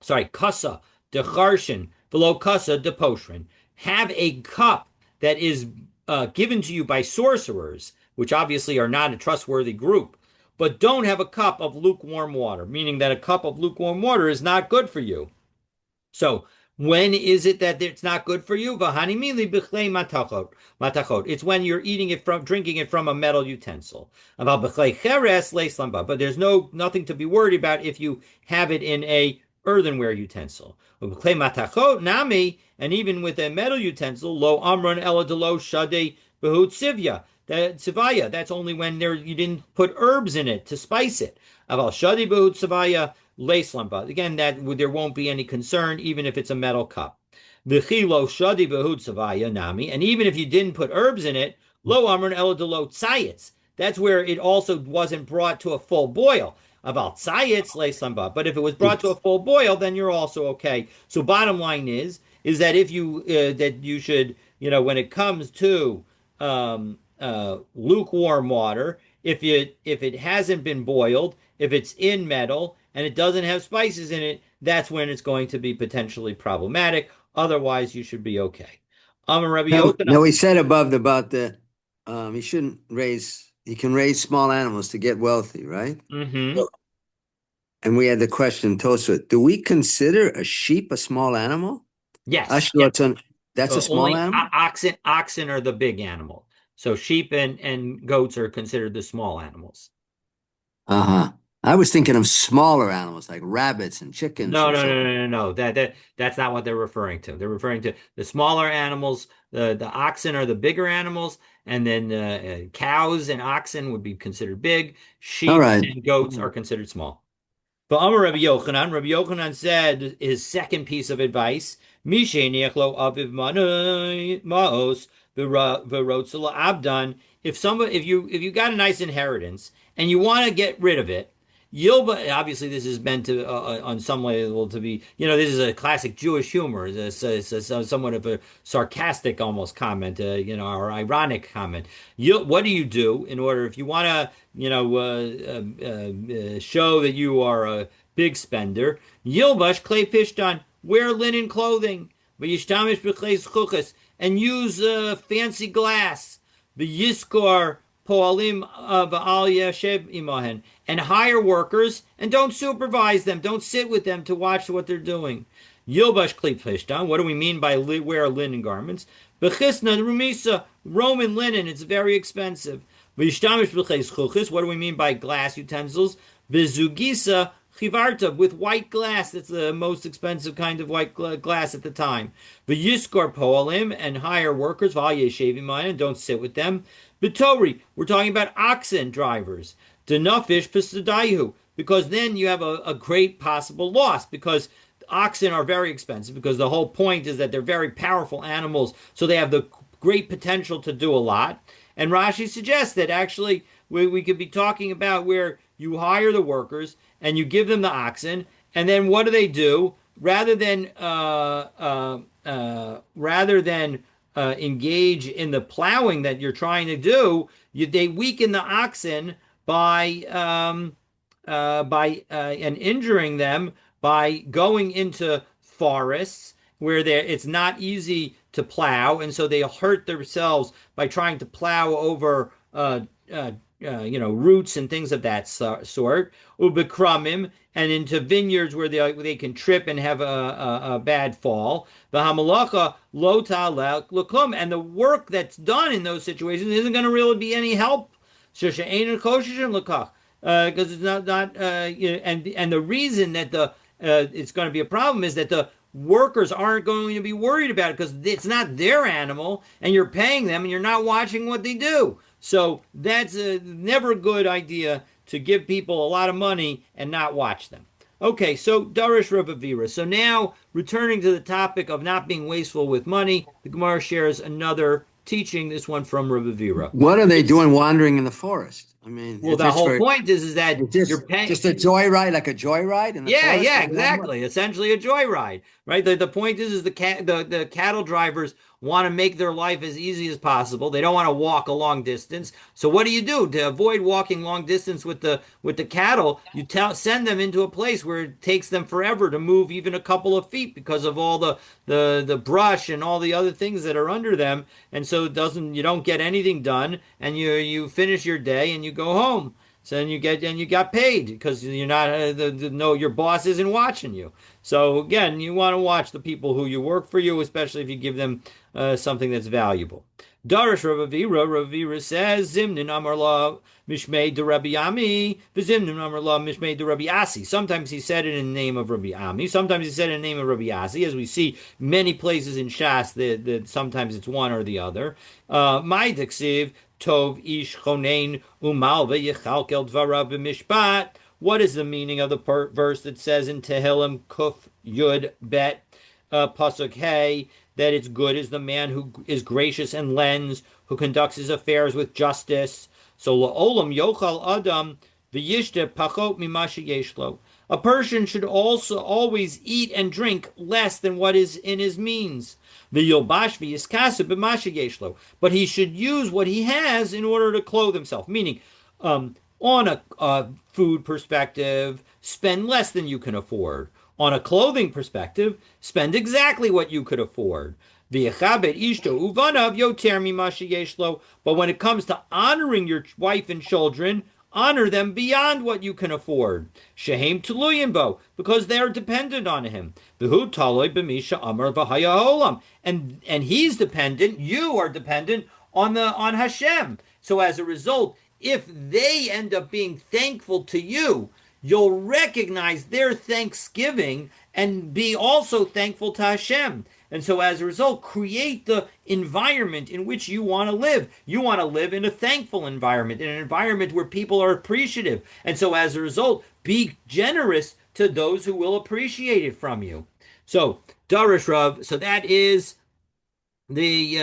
sorry, kasa de charshin, below kasa de poshrin. Have a cup that is given to you by sorcerers, which obviously are not a trustworthy group, but don't have a cup of lukewarm water, meaning that a cup of lukewarm water is not good for you. So when is it that it's not good for you? It's when you're drinking it from a metal utensil. But there's nothing to be worried about if you have it in a earthenware utensil. And even with a metal utensil, lo amran ela lo shade behut sivya. That's only when you didn't put herbs in it to spice it. Aval shadi behut sivaya. Again, that there won't be any concern, even if it's a metal cup. V'chilo shadi behut nami, and even if you didn't put herbs in it, lo amron elo delo tzayitz. That's where it also wasn't brought to a full boil. About tzayitz leislamba, but if it was brought to a full boil, then you're also okay. So bottom line is that if you that you should, when it comes to lukewarm water, if it hasn't been boiled, if it's in metal and it doesn't have spices in it, that's when it's going to be potentially problematic. Otherwise, you should be okay. Now we said above about the he shouldn't raise. He can raise small animals to get wealthy, right? Mm-hmm. And we had the question, Tosfot, do we consider a sheep a small animal? Yes. That's a small animal? Oxen are the big animal. So sheep and goats are considered the small animals. Uh-huh. I was thinking of smaller animals like rabbits and chickens. No. That's not what they're referring to. They're referring to the smaller animals. The oxen are the bigger animals, and then cows and oxen would be considered big. Sheep and goats are considered small. But Amar Rabbi Yochanan said his second piece of advice: aviv maos abdan. If you got a nice inheritance and you want to get rid of it, obviously this is meant to on some level to be, this is a classic Jewish humor. It's somewhat of a sarcastic almost comment, or ironic comment. What do you do in order, if you want to, show that you are a big spender? Yilbash klei pishtan, wear linen clothing, v'yishtamish b'chlei zchukas, and use fancy glass. V'yiskor poalim v'al yashev imahen, and hire workers and don't supervise them. Don't sit with them to watch what they're doing. Yilbash klei pishtan. What do we mean by wear linen garments? B'chisna rumisa, Roman linen. It's very expensive. V'yishtamish b'chlei zchukas. What do we mean by glass utensils? V'zugisa chivarta, with white glass. That's the most expensive kind of white glass at the time. V'yiskor poalim, and hire workers. V'al yeshev imahen, and don't sit with them. B'tori, we're talking about oxen drivers. Denafish p'stadayu, because then you have a great possible loss, because oxen are very expensive, because the whole point is that they're very powerful animals, so they have the great potential to do a lot. And Rashi suggests that actually we could be talking about where you hire the workers and you give them the oxen, and then what do? Rather than engage in the plowing that you're trying to do, they weaken the oxen by and injuring them by going into forests where it's not easy to plow, and so they hurt themselves by trying to plow over roots and things of that sort. Ubekramim, and into vineyards where they can trip and have a bad fall. V'hamalacha lo ta'aleh l'klum, and the work that's done in those situations isn't going to really be any help. Sheshe'ein kosher l'kach, because it's not and the reason that it's going to be a problem is that the workers aren't going to be worried about it because it's not their animal, and you're paying them, and you're not watching what they do. So that's never a good idea, to give people a lot of money and not watch them. Okay, so Darish Rav Avira. So now, returning to the topic of not being wasteful with money, the Gemara shares another teaching, this one from Rav Avira. What are they doing wandering in the forest? I mean, well, the whole point is that you're paying. Just a joyride, like a joyride in the forest? Yeah, exactly. Essentially a joyride, right? The point is the cattle drivers want to make their life as easy as possible. They don't want to walk a long distance. So what do? To avoid walking long distance with the cattle, you send them into a place where it takes them forever to move even a couple of feet because of all the brush and all the other things that are under them. And so you don't get anything done, and you finish your day and you go home. So then you got paid because you're not no, your boss isn't watching you. So again, you want to watch the people who you work for you, especially if you give them something that's valuable. Darish Ravira says Zimnin Amar La Mishmei de Rabbi Ami, Vizimnin Amar La Mishmei de Rabbi Asi. Sometimes he said it in the name of Rabbi Ami. Sometimes he said it in the name of Rabbi Asi, as we see many places in Shas that sometimes it's one or the other. My Dixiv Tov ish chonein umalva yechalkel dvarav b'mishpat. What is the meaning of the verse that says in Tehillim Kuf Yud Bet Pasuk Hey that it's good is the man who is gracious and lends, who conducts his affairs with justice. So la'olam yochal adam v'yishte pachot mimashi yeshlo. A person should also always eat and drink less than what is in his means. But he should use what he has in order to clothe himself. Meaning, on a food perspective, spend less than you can afford. On a clothing perspective, spend exactly what you could afford. But when it comes to honoring your wife and children, honor them beyond what you can afford. Shehem tuluyimbo, because they are dependent on him. V'hu taloi b'misha amar v'haya olam, and he's dependent. You are dependent on Hashem. So as a result, if they end up being thankful to you, you'll recognize their thanksgiving and be also thankful to Hashem. And so as a result, create the environment in which you want to live. You want to live in a thankful environment, in an environment where people are appreciative. And so as a result, be generous to those who will appreciate it from you. So, Darish Rav, so that is the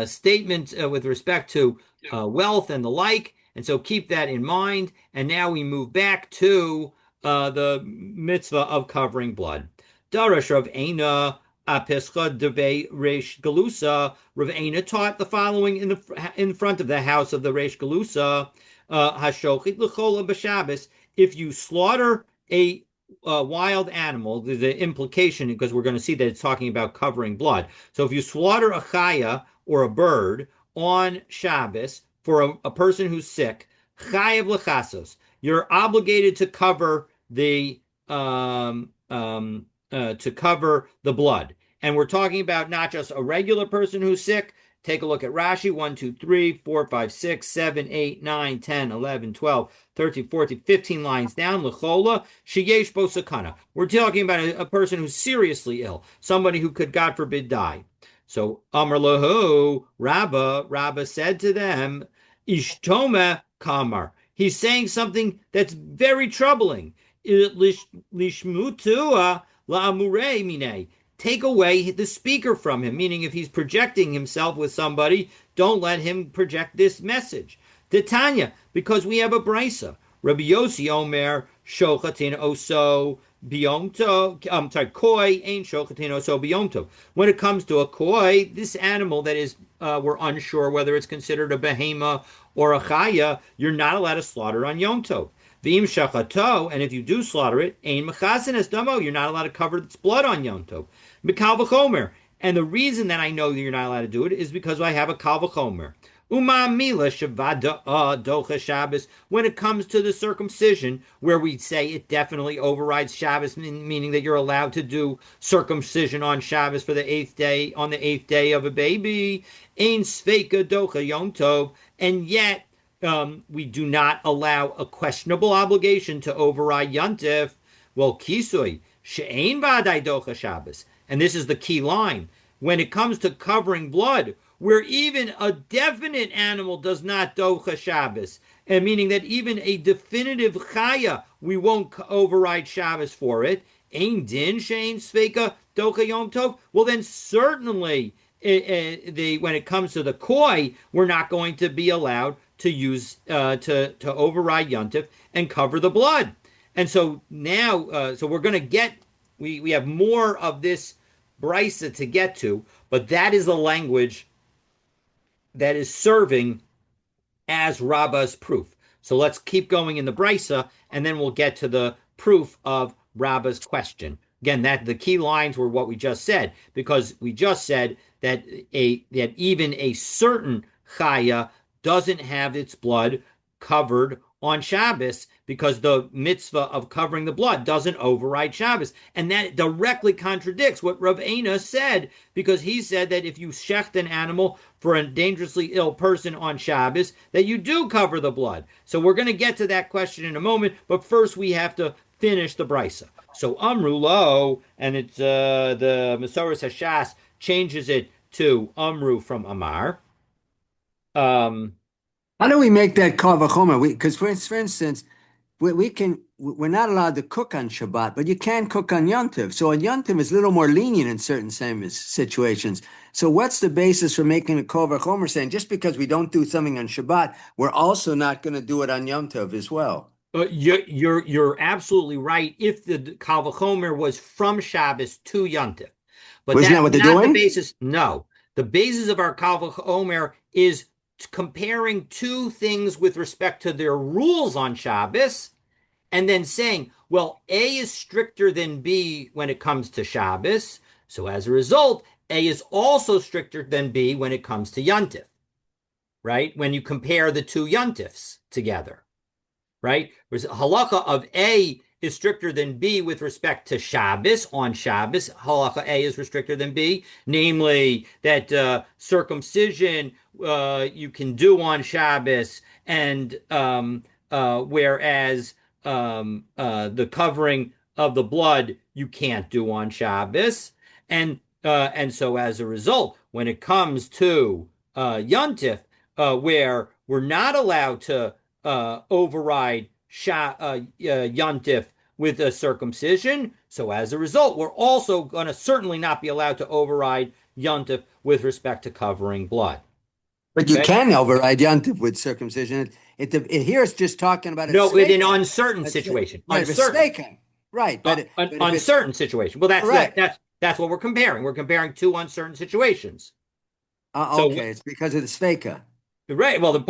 statement with respect to wealth and the like. And so keep that in mind. And now we move back to the mitzvah of covering blood. Darash Rav Eina Apescha Deve Reish Galusa. Rav Eina taught the following in front of the house of the Reish Galusa. Hashochit l'chola b'Shabbos. If you slaughter a wild animal, the implication, because we're going to see that it's talking about covering blood. So if you slaughter a chaya or a bird on Shabbos for a person who's sick, chayav l'chasos, you're obligated to cover the blood. And we're talking about not just a regular person who's sick. Take a look at Rashi, 1, 2, 3, 4, 5, 6, 7, 8, 9, 10, 11, 12, 13, 14, 15 lines down. L'chola, sheyesh bo sakana. We're talking about a person who's seriously ill, somebody who could, God forbid, die. So, Amar lahu, Rabba said to them, Ishtoma kamar. He's saying something that's very troubling. Lishmutua la'amurei minei. Take away the speaker from him, meaning if he's projecting himself with somebody, don't let him project this message. Titania, because we have a brisa. Rabbi Yossi Omer, shochatin oso biyomto. I'm sorry, koi ain't shochatin oso biyomto. When it comes to a koi, this animal that is, we're unsure whether it's considered a behema or a chaya, you're not allowed to slaughter on Yom Tov. V'im shachato, and if you do slaughter it, ein mechasin es damo, you're not allowed to cover its blood on Yom Tov. Mikal v'chomer, and the reason that I know that you're not allowed to do it is because I have a kal v'chomer. Uma mila shavada docha Shabbos. When it comes to the circumcision, where we say it definitely overrides Shabbos, meaning that you're allowed to do circumcision on Shabbos for the eighth day, on the eighth day of a baby, ein sveika docha Yom Tov, and yet we do not allow a questionable obligation to override Yontif. Well, kisui she'ein v'adai docha Shabbos, and this is the key line. When it comes to covering blood, where even a definite animal does not docha Shabbos, and meaning that even a definitive chaya, we won't override Shabbos for it. Ein din she'ein sveika docha Yom Tov. Well, then certainly when it comes to the koi, we're not going to be allowed to use to override Yontif and cover the blood. And so now, so we're going to get, we have more of this brisa to get to, but that is the language that is serving as Rabba's proof. So let's keep going in the brisa, and then we'll get to the proof of Rabba's question. Again, that the key lines were what we just said, because we just said that even a certain chaya doesn't have its blood covered on Shabbos, because the mitzvah of covering the blood doesn't override Shabbos. And that directly contradicts what Rav Eina said, because he said that if you shecht an animal for a dangerously ill person on Shabbos, that you do cover the blood. So we're going to get to that question in a moment, but first we have to finish the brisa. So Amru Lo, and it's the Masoros Hashas changes it to Amru from Amar. How do we make that kal vachomer? Because for instance, we're not allowed to cook on Shabbat, but you can cook on Yontiv. So on Yontiv is a little more lenient in certain situations. So what's the basis for making a kal vachomer saying just because we don't do something on Shabbat, we're also not going to do it on Yontiv as well? You're absolutely right. If the kal vachomer was from Shabbos to Yontiv, but Isn't that that's what they're not doing? the basis. No, the basis of our kal vachomer is comparing two things with respect to their rules on Shabbos, and then saying, well, A is stricter than B when it comes to Shabbos. So as a result, A is also stricter than B when it comes to Yontif, right? When you compare the two Yontifs together, right? Whereas halacha of A is stricter than B with respect to Shabbos. On Shabbos, halacha A is stricter than B, namely that circumcision you can do on Shabbos, and whereas the covering of the blood you can't do on Shabbos, and so as a result, when it comes to Yontif, where we're not allowed to override Yontif with a circumcision. So as a result, we're also going to certainly not be allowed to override Yontif with respect to covering blood. But you can override Yontif with circumcision. Here it's just talking about no, in an uncertain situation. Right, uncertain. Right, but an uncertain situation. Well, that's what we're comparing. We're comparing two uncertain situations. Okay, it's because of the sveka. Right. Well,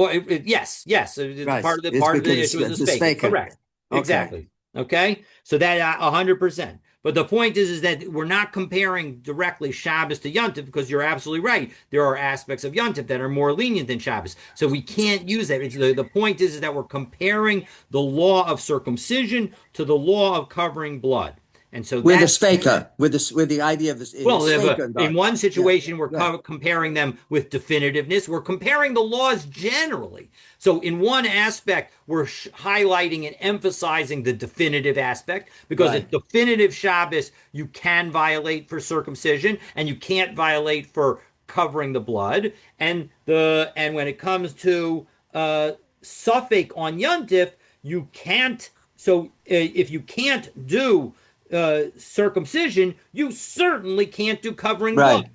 yes. Right. Part of the issue is the sveka. Correct. Okay. Exactly. Okay. So that 100%. But the point is that we're not comparing directly Shabbos to Yontif, because you're absolutely right. There are aspects of Yontif that are more lenient than Shabbos. So we can't use that. The point is that we're comparing the law of circumcision to the law of covering blood. And so with the sveka, with the idea of this. Well, in one situation, we're comparing them with definitiveness. We're comparing the laws generally. So in one aspect, we're highlighting and emphasizing the definitive aspect, because it's definitive Shabbos, you can violate for circumcision, and you can't violate for covering the blood. And when it comes to suffix on Yontif, you can't. So if you can't do circumcision, you certainly can't do covering blood.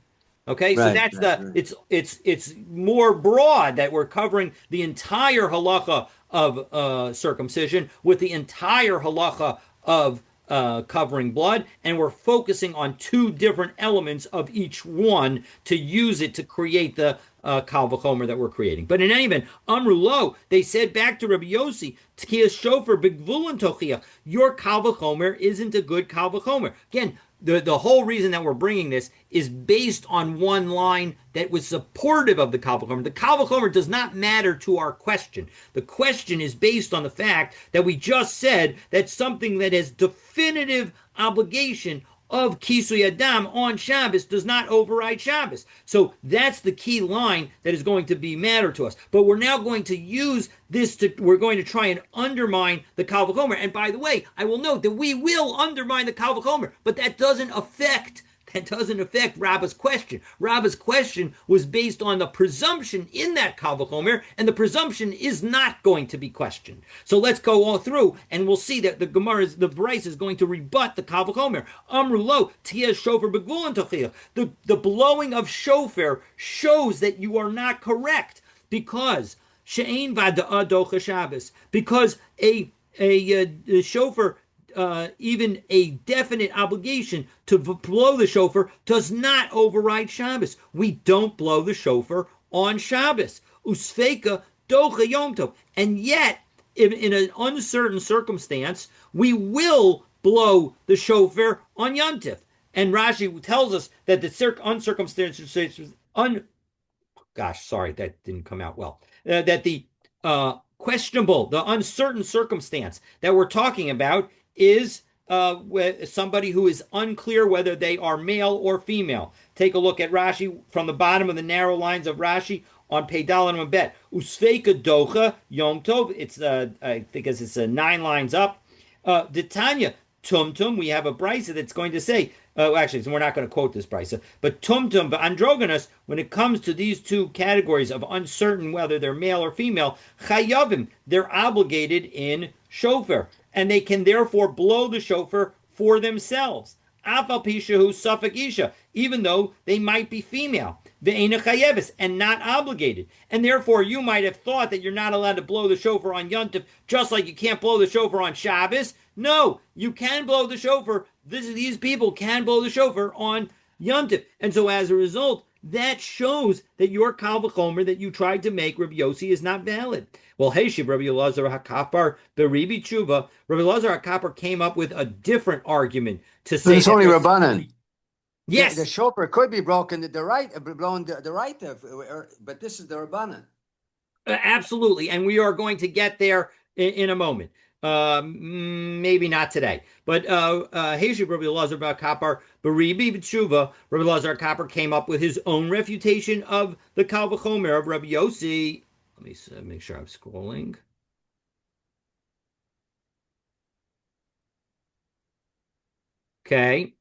Okay, so that's it's more broad, that we're covering the entire halacha of circumcision with the entire halacha of covering blood, and we're focusing on two different elements of each one to use it to create the kal vachomer that we're creating. But in any event, Amru Lo, they said back to Rabbi Yossi, Tkiya Shofer B'Gvulin Tochiach, your kal vachomer isn't a good kal vachomer. Again, the whole reason that we're bringing this is based on one line that was supportive of the kal vachomer. The kal vachomer does not matter to our question. The question is based on the fact that we just said that something that has definitive obligation of Kisui Adam on Shabbos does not override Shabbos. So that's the key line that is going to be matter to us. But we're now going to use this we're going to try and undermine the kal vachomer. And by the way, I will note that we will undermine the kal vachomer, but that doesn't affect Rabba's question. Rabba's question was based on the presumption in that kal vachomer, and the presumption is not going to be questioned. So let's go all through, and we'll see that the Bryce is going to rebut the kal vachomer. Amru Lo, Tia Shofar B'Gvulin Tochiach. The blowing of shofar shows that you are not correct, because She'ein Vada'a Docha Shabbos, because a shofar even a definite obligation to blow the shofar does not override Shabbos. We don't blow the shofar on Shabbos. Usfeka docha Yom Tov. And yet, in an uncertain circumstance, we will blow the shofar on Yom Tov. And Rashi tells us that the uncircumstantial, gosh, sorry, that didn't come out well. That the questionable, the uncertain circumstance that we're talking about is somebody who is unclear whether they are male or female. Take a look at Rashi from the bottom of the narrow lines of Rashi on Peidal and Bet. Usfeka docha Yom Tov. It's I think it's 9 lines up. Ditanya Tumtum. We have a brisa that's going to say. Actually, we're not going to quote this brisa, but Tumtum androgynous. When it comes to these two categories of uncertain whether they're male or female, chayavim, they're obligated in shofar, and they can therefore blow the shofar for themselves. Afal pishahu suffik isha, even though they might be female, ve'ena chayeves, and not obligated. And therefore, you might have thought that you're not allowed to blow the shofar on Yom Tov, just like you can't blow the shofar on Shabbos. No, you can blow the shofar. These people can blow the shofar on Yom Tov. And so as a result, that shows that your Kal V'chomer that you tried to make Rabbi Yossi is not valid. Well, Heshiv Rabbi Elazar HaKapar Beribi Tshuva. Rabbi Elazar HaKapar came up with a different argument to say it's only Rabbanan. Yes. The shofar could be broken the right, blown the right, but this is the Rabbanan. Absolutely. And we are going to get there in a moment. Maybe not today, but Heshiv Rabbi Elazar bar Kapar Beribi B'tshuva. Rabbi Elazar Kapar came up with his own refutation of the Kal V'chomer of Rabbi Yossi. Let me make sure I'm scrolling. Okay.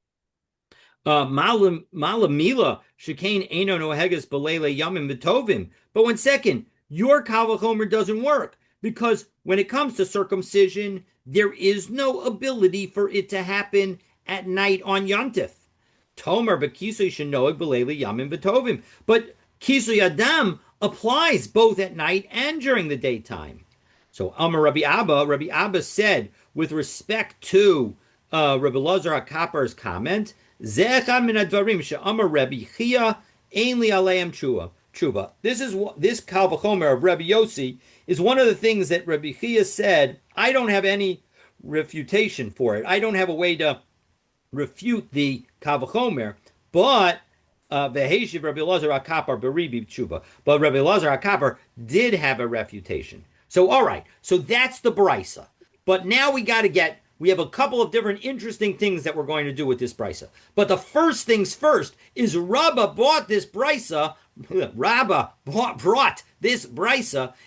Malamila Shekain Eino Nohegas Belele Yamim V'tovim. But 1 second, your Kal V'chomer doesn't work. Because when it comes to circumcision, there is no ability for it to happen at night on Yom Tov. Tomer b'kisui shenoeg b'leili yamim v'tovim. But kisui adam applies both at night and during the daytime. So Amar Rabbi Abba said, with respect to Rabbi Elazar HaKapar's comment, Zecha min advarim she'amar Rabbi Chia ein li aleim tshuva. This Kal V'chomer of Rabbi Yossi is one of the things that Rabbi Chia said, I don't have any refutation for it. I don't have a way to refute the Kal V'chomer, but V'heshiv Rabbi Elazar HaKapar Beribi Tshuva. But Rabbi Elazar HaKapar did have a refutation. So, all right, so that's the brisa. But now we have a couple of different interesting things that we're going to do with this brisa. But the first things first is Rabbah brought this brisa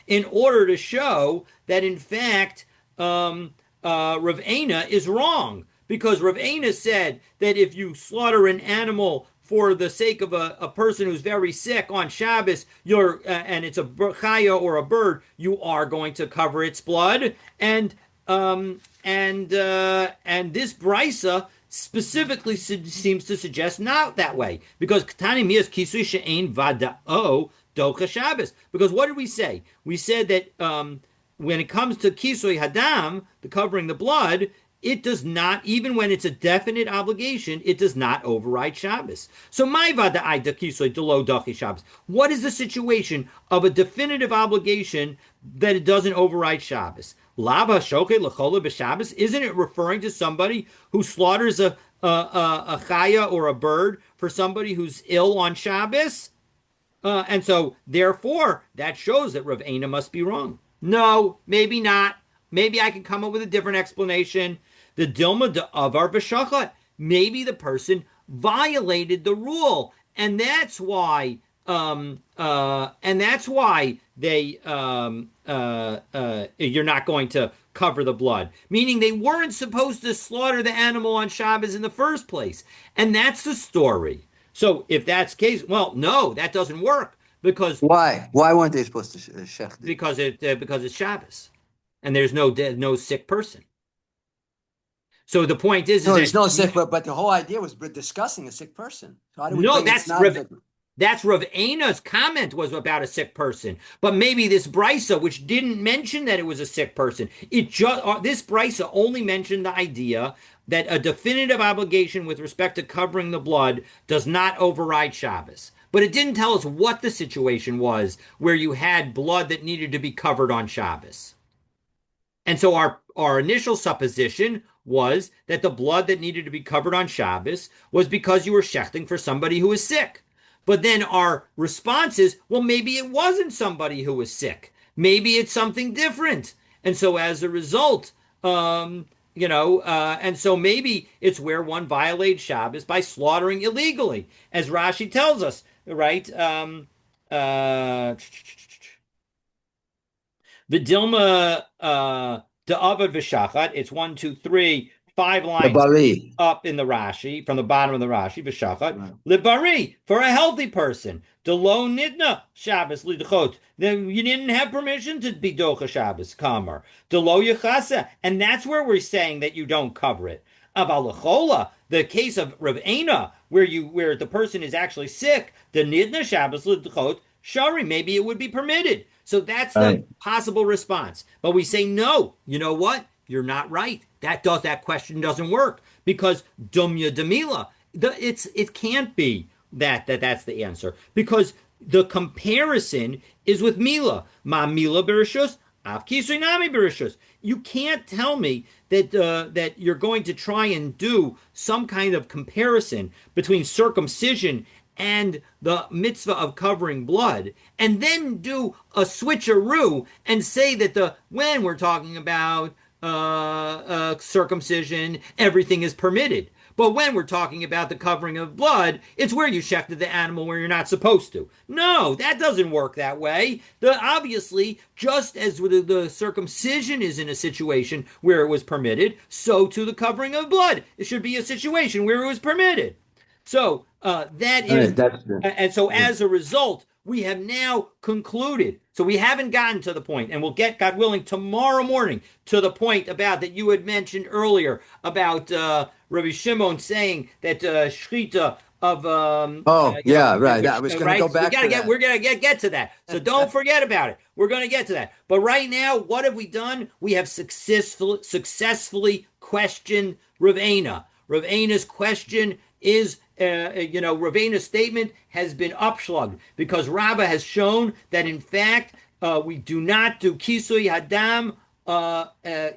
in order to show that, in fact, Rav Eina is wrong. Because Rav Eina said that if you slaughter an animal for the sake of a person who's very sick on Shabbos, and it's a chaya or a bird, you are going to cover its blood. And this brisa specifically seems to suggest not that way, because Ketani Mias Kisui She'ein Vada'o Docha Shabbos. Because what did we say? We said that when it comes to Kisui Hadam, the covering the blood, it does not, even when it's a definite obligation, it does not override Shabbos. So my Vada'ai Kisui Delo Dochi Shabbos. What is the situation of a definitive obligation that it doesn't override Shabbos? Lava shoke lechola b'Shabbos. Isn't it referring to somebody who slaughters a chaya or a bird for somebody who's ill on Shabbos? And so, therefore, that shows that Rav Eina must be wrong. No, maybe not. Maybe I can come up with a different explanation. The Dilma de Avar b'Shachat. Maybe the person violated the rule, and that's why. They you're not going to cover the blood, meaning they weren't supposed to slaughter the animal on Shabbos in the first place, and that's the story. So if that's the case, well, no, that doesn't work, because why weren't they supposed to shech? Because it's Shabbos, and there's no sick person. So the point is, there's no sick, but the whole idea was discussing a sick person. So how do we no, that's That's Rav Eina's comment was about a sick person. But maybe this brisa, which didn't mention that it was a sick person, this brisa only mentioned the idea that a definitive obligation with respect to covering the blood does not override Shabbos. But it didn't tell us what the situation was where you had blood that needed to be covered on Shabbos. And so our initial supposition was that the blood that needed to be covered on Shabbos was because you were shechting for somebody who was sick. But then our response is, well, maybe it wasn't somebody who was sick. Maybe it's something different. And so as a result, and so maybe it's where one violates Shabbos by slaughtering illegally, as Rashi tells us, right? Vidilma Da'avad V'Shachat. It's 1, 2, 3, 5 lines Bari. up in the Rashi, from the bottom of the Rashi. V'Shachat. Right. Libari, for a healthy person. Delo Nidna Shabbos Lidchot. Then you didn't have permission to be Docha Shabbos, Kamar. Delo Yechasa. And that's where we're saying that you don't cover it. Avalachola, the case of Rav Eina, where the person is actually sick, the Nidna Shabbos Lidchot, Shari, maybe it would be permitted. So that's the possible response. But we say, no, you know what? You're not right. That question doesn't work because dumya demila. It can't be that's the answer because the comparison is with mila. Ma mila berishus, av kisunami berishus. You can't tell me that you're going to try and do some kind of comparison between circumcision and the mitzvah of covering blood, and then do a switcheroo and say that when we're talking about circumcision, everything is permitted. But when we're talking about the covering of blood, it's where you shechted the animal where you're not supposed to. No, that doesn't work that way. Obviously, just as the circumcision is in a situation where it was permitted, so too the covering of blood. It should be a situation where it was permitted. So that is, and so as a result, we have now concluded. So we haven't gotten to the point, and we'll get, God willing, tomorrow morning to the point about that you had mentioned earlier about Rabbi Shimon saying that shchita of right. I was going to go back to that. We're gonna get to that. So don't forget about it. We're going to get to that. But right now, what have we done? We have successfully questioned Rav Eina. Rav Eina's question is, Rav Eina's statement has been upshlugged because Rabbah has shown that in fact we do not do kisui hadam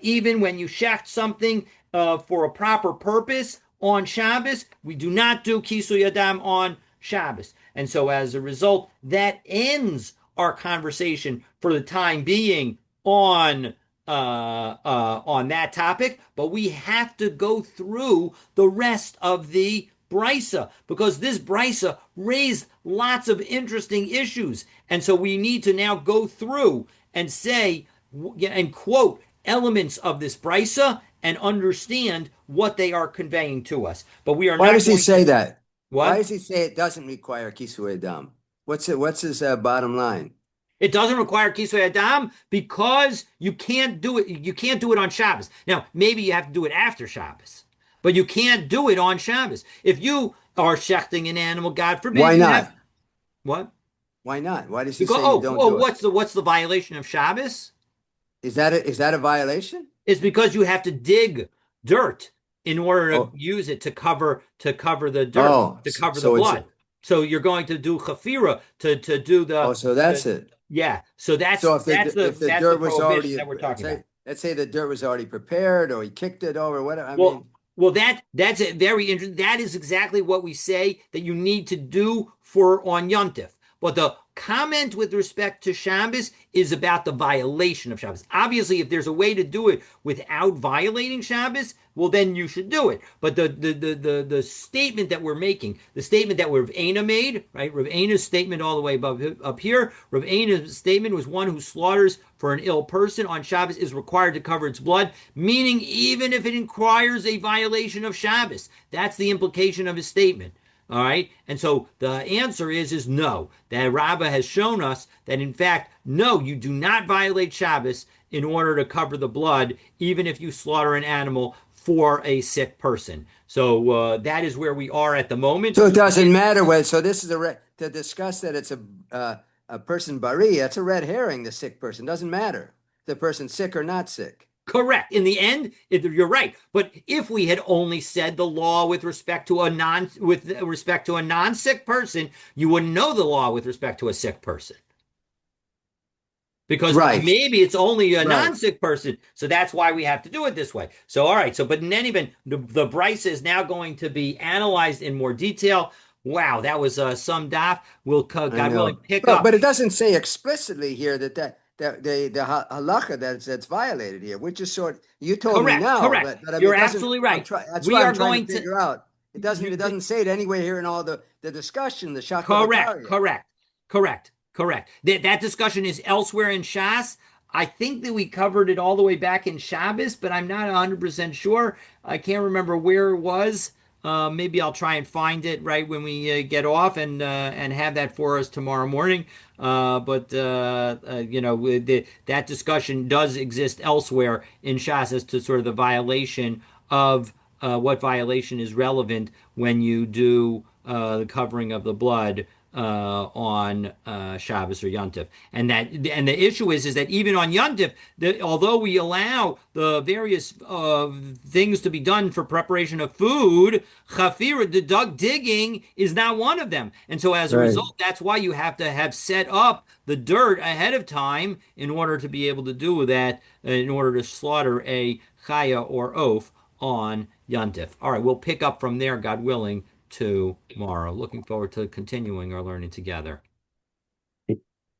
even when you shecht something for a proper purpose on Shabbos. We do not do kisui hadam on Shabbos, and so as a result, that ends our conversation for the time being on that topic. But we have to go through the rest of the brisa because this brisa raised lots of interesting issues, and so we need to now go through and say and quote elements of this brisa and understand what they are conveying to us. But we are. Why does he say that? What? Why does he say it doesn't require kisui dam? What's his bottom line? It doesn't require kisui adam because you can't do it. You can't do it on Shabbos. Now, maybe you have to do it after Shabbos, but you can't do it on Shabbos. If you are shechting an animal, God forbid. Why not? What? Why not? Why does he say you don't do it? What's the violation of Shabbos? Is that a violation? It's because you have to dig dirt in order to use it to cover the dirt, to cover the blood. So you're going to do chafira to do the. Oh, so that's it. Yeah. So that's if the dirt was already that we're talking about. Let's say the dirt was already prepared, or he kicked it over, whatever. Well, that's a very interesting. That is exactly what we say that you need to do on Yontif. But the comment with respect to Shabbos is about the violation of Shabbos. Obviously, if there's a way to do it without violating Shabbos, well, then you should do it. But the statement that we're making, the statement that Rav Eina made, right? Rav Eina's statement all the way up here. Rav Eina's statement was one who slaughters for an ill person on Shabbos is required to cover its blood, meaning even if it requires a violation of Shabbos. That's the implication of his statement. All right. And so the answer is no. That Rabbah has shown us that, in fact, no, you do not violate Shabbos in order to cover the blood, even if you slaughter an animal for a sick person. So that is where we are at the moment. So it doesn't matter whether. So this is to discuss that it's a person bari, that's a red herring. The sick person doesn't matter if the person's sick or not sick. Correct. In the end, you're right. But if we had only said the law with respect to a non-sick person, you wouldn't know the law with respect to a sick person. Because Right. maybe it's only a Right. non-sick person. So that's why we have to do it this way. So, all right. So, but in any event, the Bryce is now going to be analyzed in more detail. Wow, that was some daf. We'll, God willing, pick up. But it doesn't say explicitly here that the halacha that's violated here, which is you told me Correct, now. correct. But I mean, You're it doesn't- absolutely right. That's We why are I'm trying going to figure out. It doesn't say it anywhere here in all the discussion, the Correct, Shaklavataria. correct. That discussion is elsewhere in Shas. I think that we covered it all the way back in Shabbos, but I'm not 100% sure. I can't remember where it was. Maybe I'll try and find it right when we get off and have that for us tomorrow morning. But you know, that discussion does exist elsewhere in Shas as to sort of the violation of what violation is relevant when you do the covering of the blood on Shabbos or Yontif, and the issue is that even on Yontif, although we allow the various things to be done for preparation of food, chafira, the digging is not one of them, and so as a result, that's why you have to have set up the dirt ahead of time in order to be able to do that, in order to slaughter a chaya or oaf on Yontif. All right, we'll pick up from there, God willing, tomorrow. Looking forward to continuing our learning together.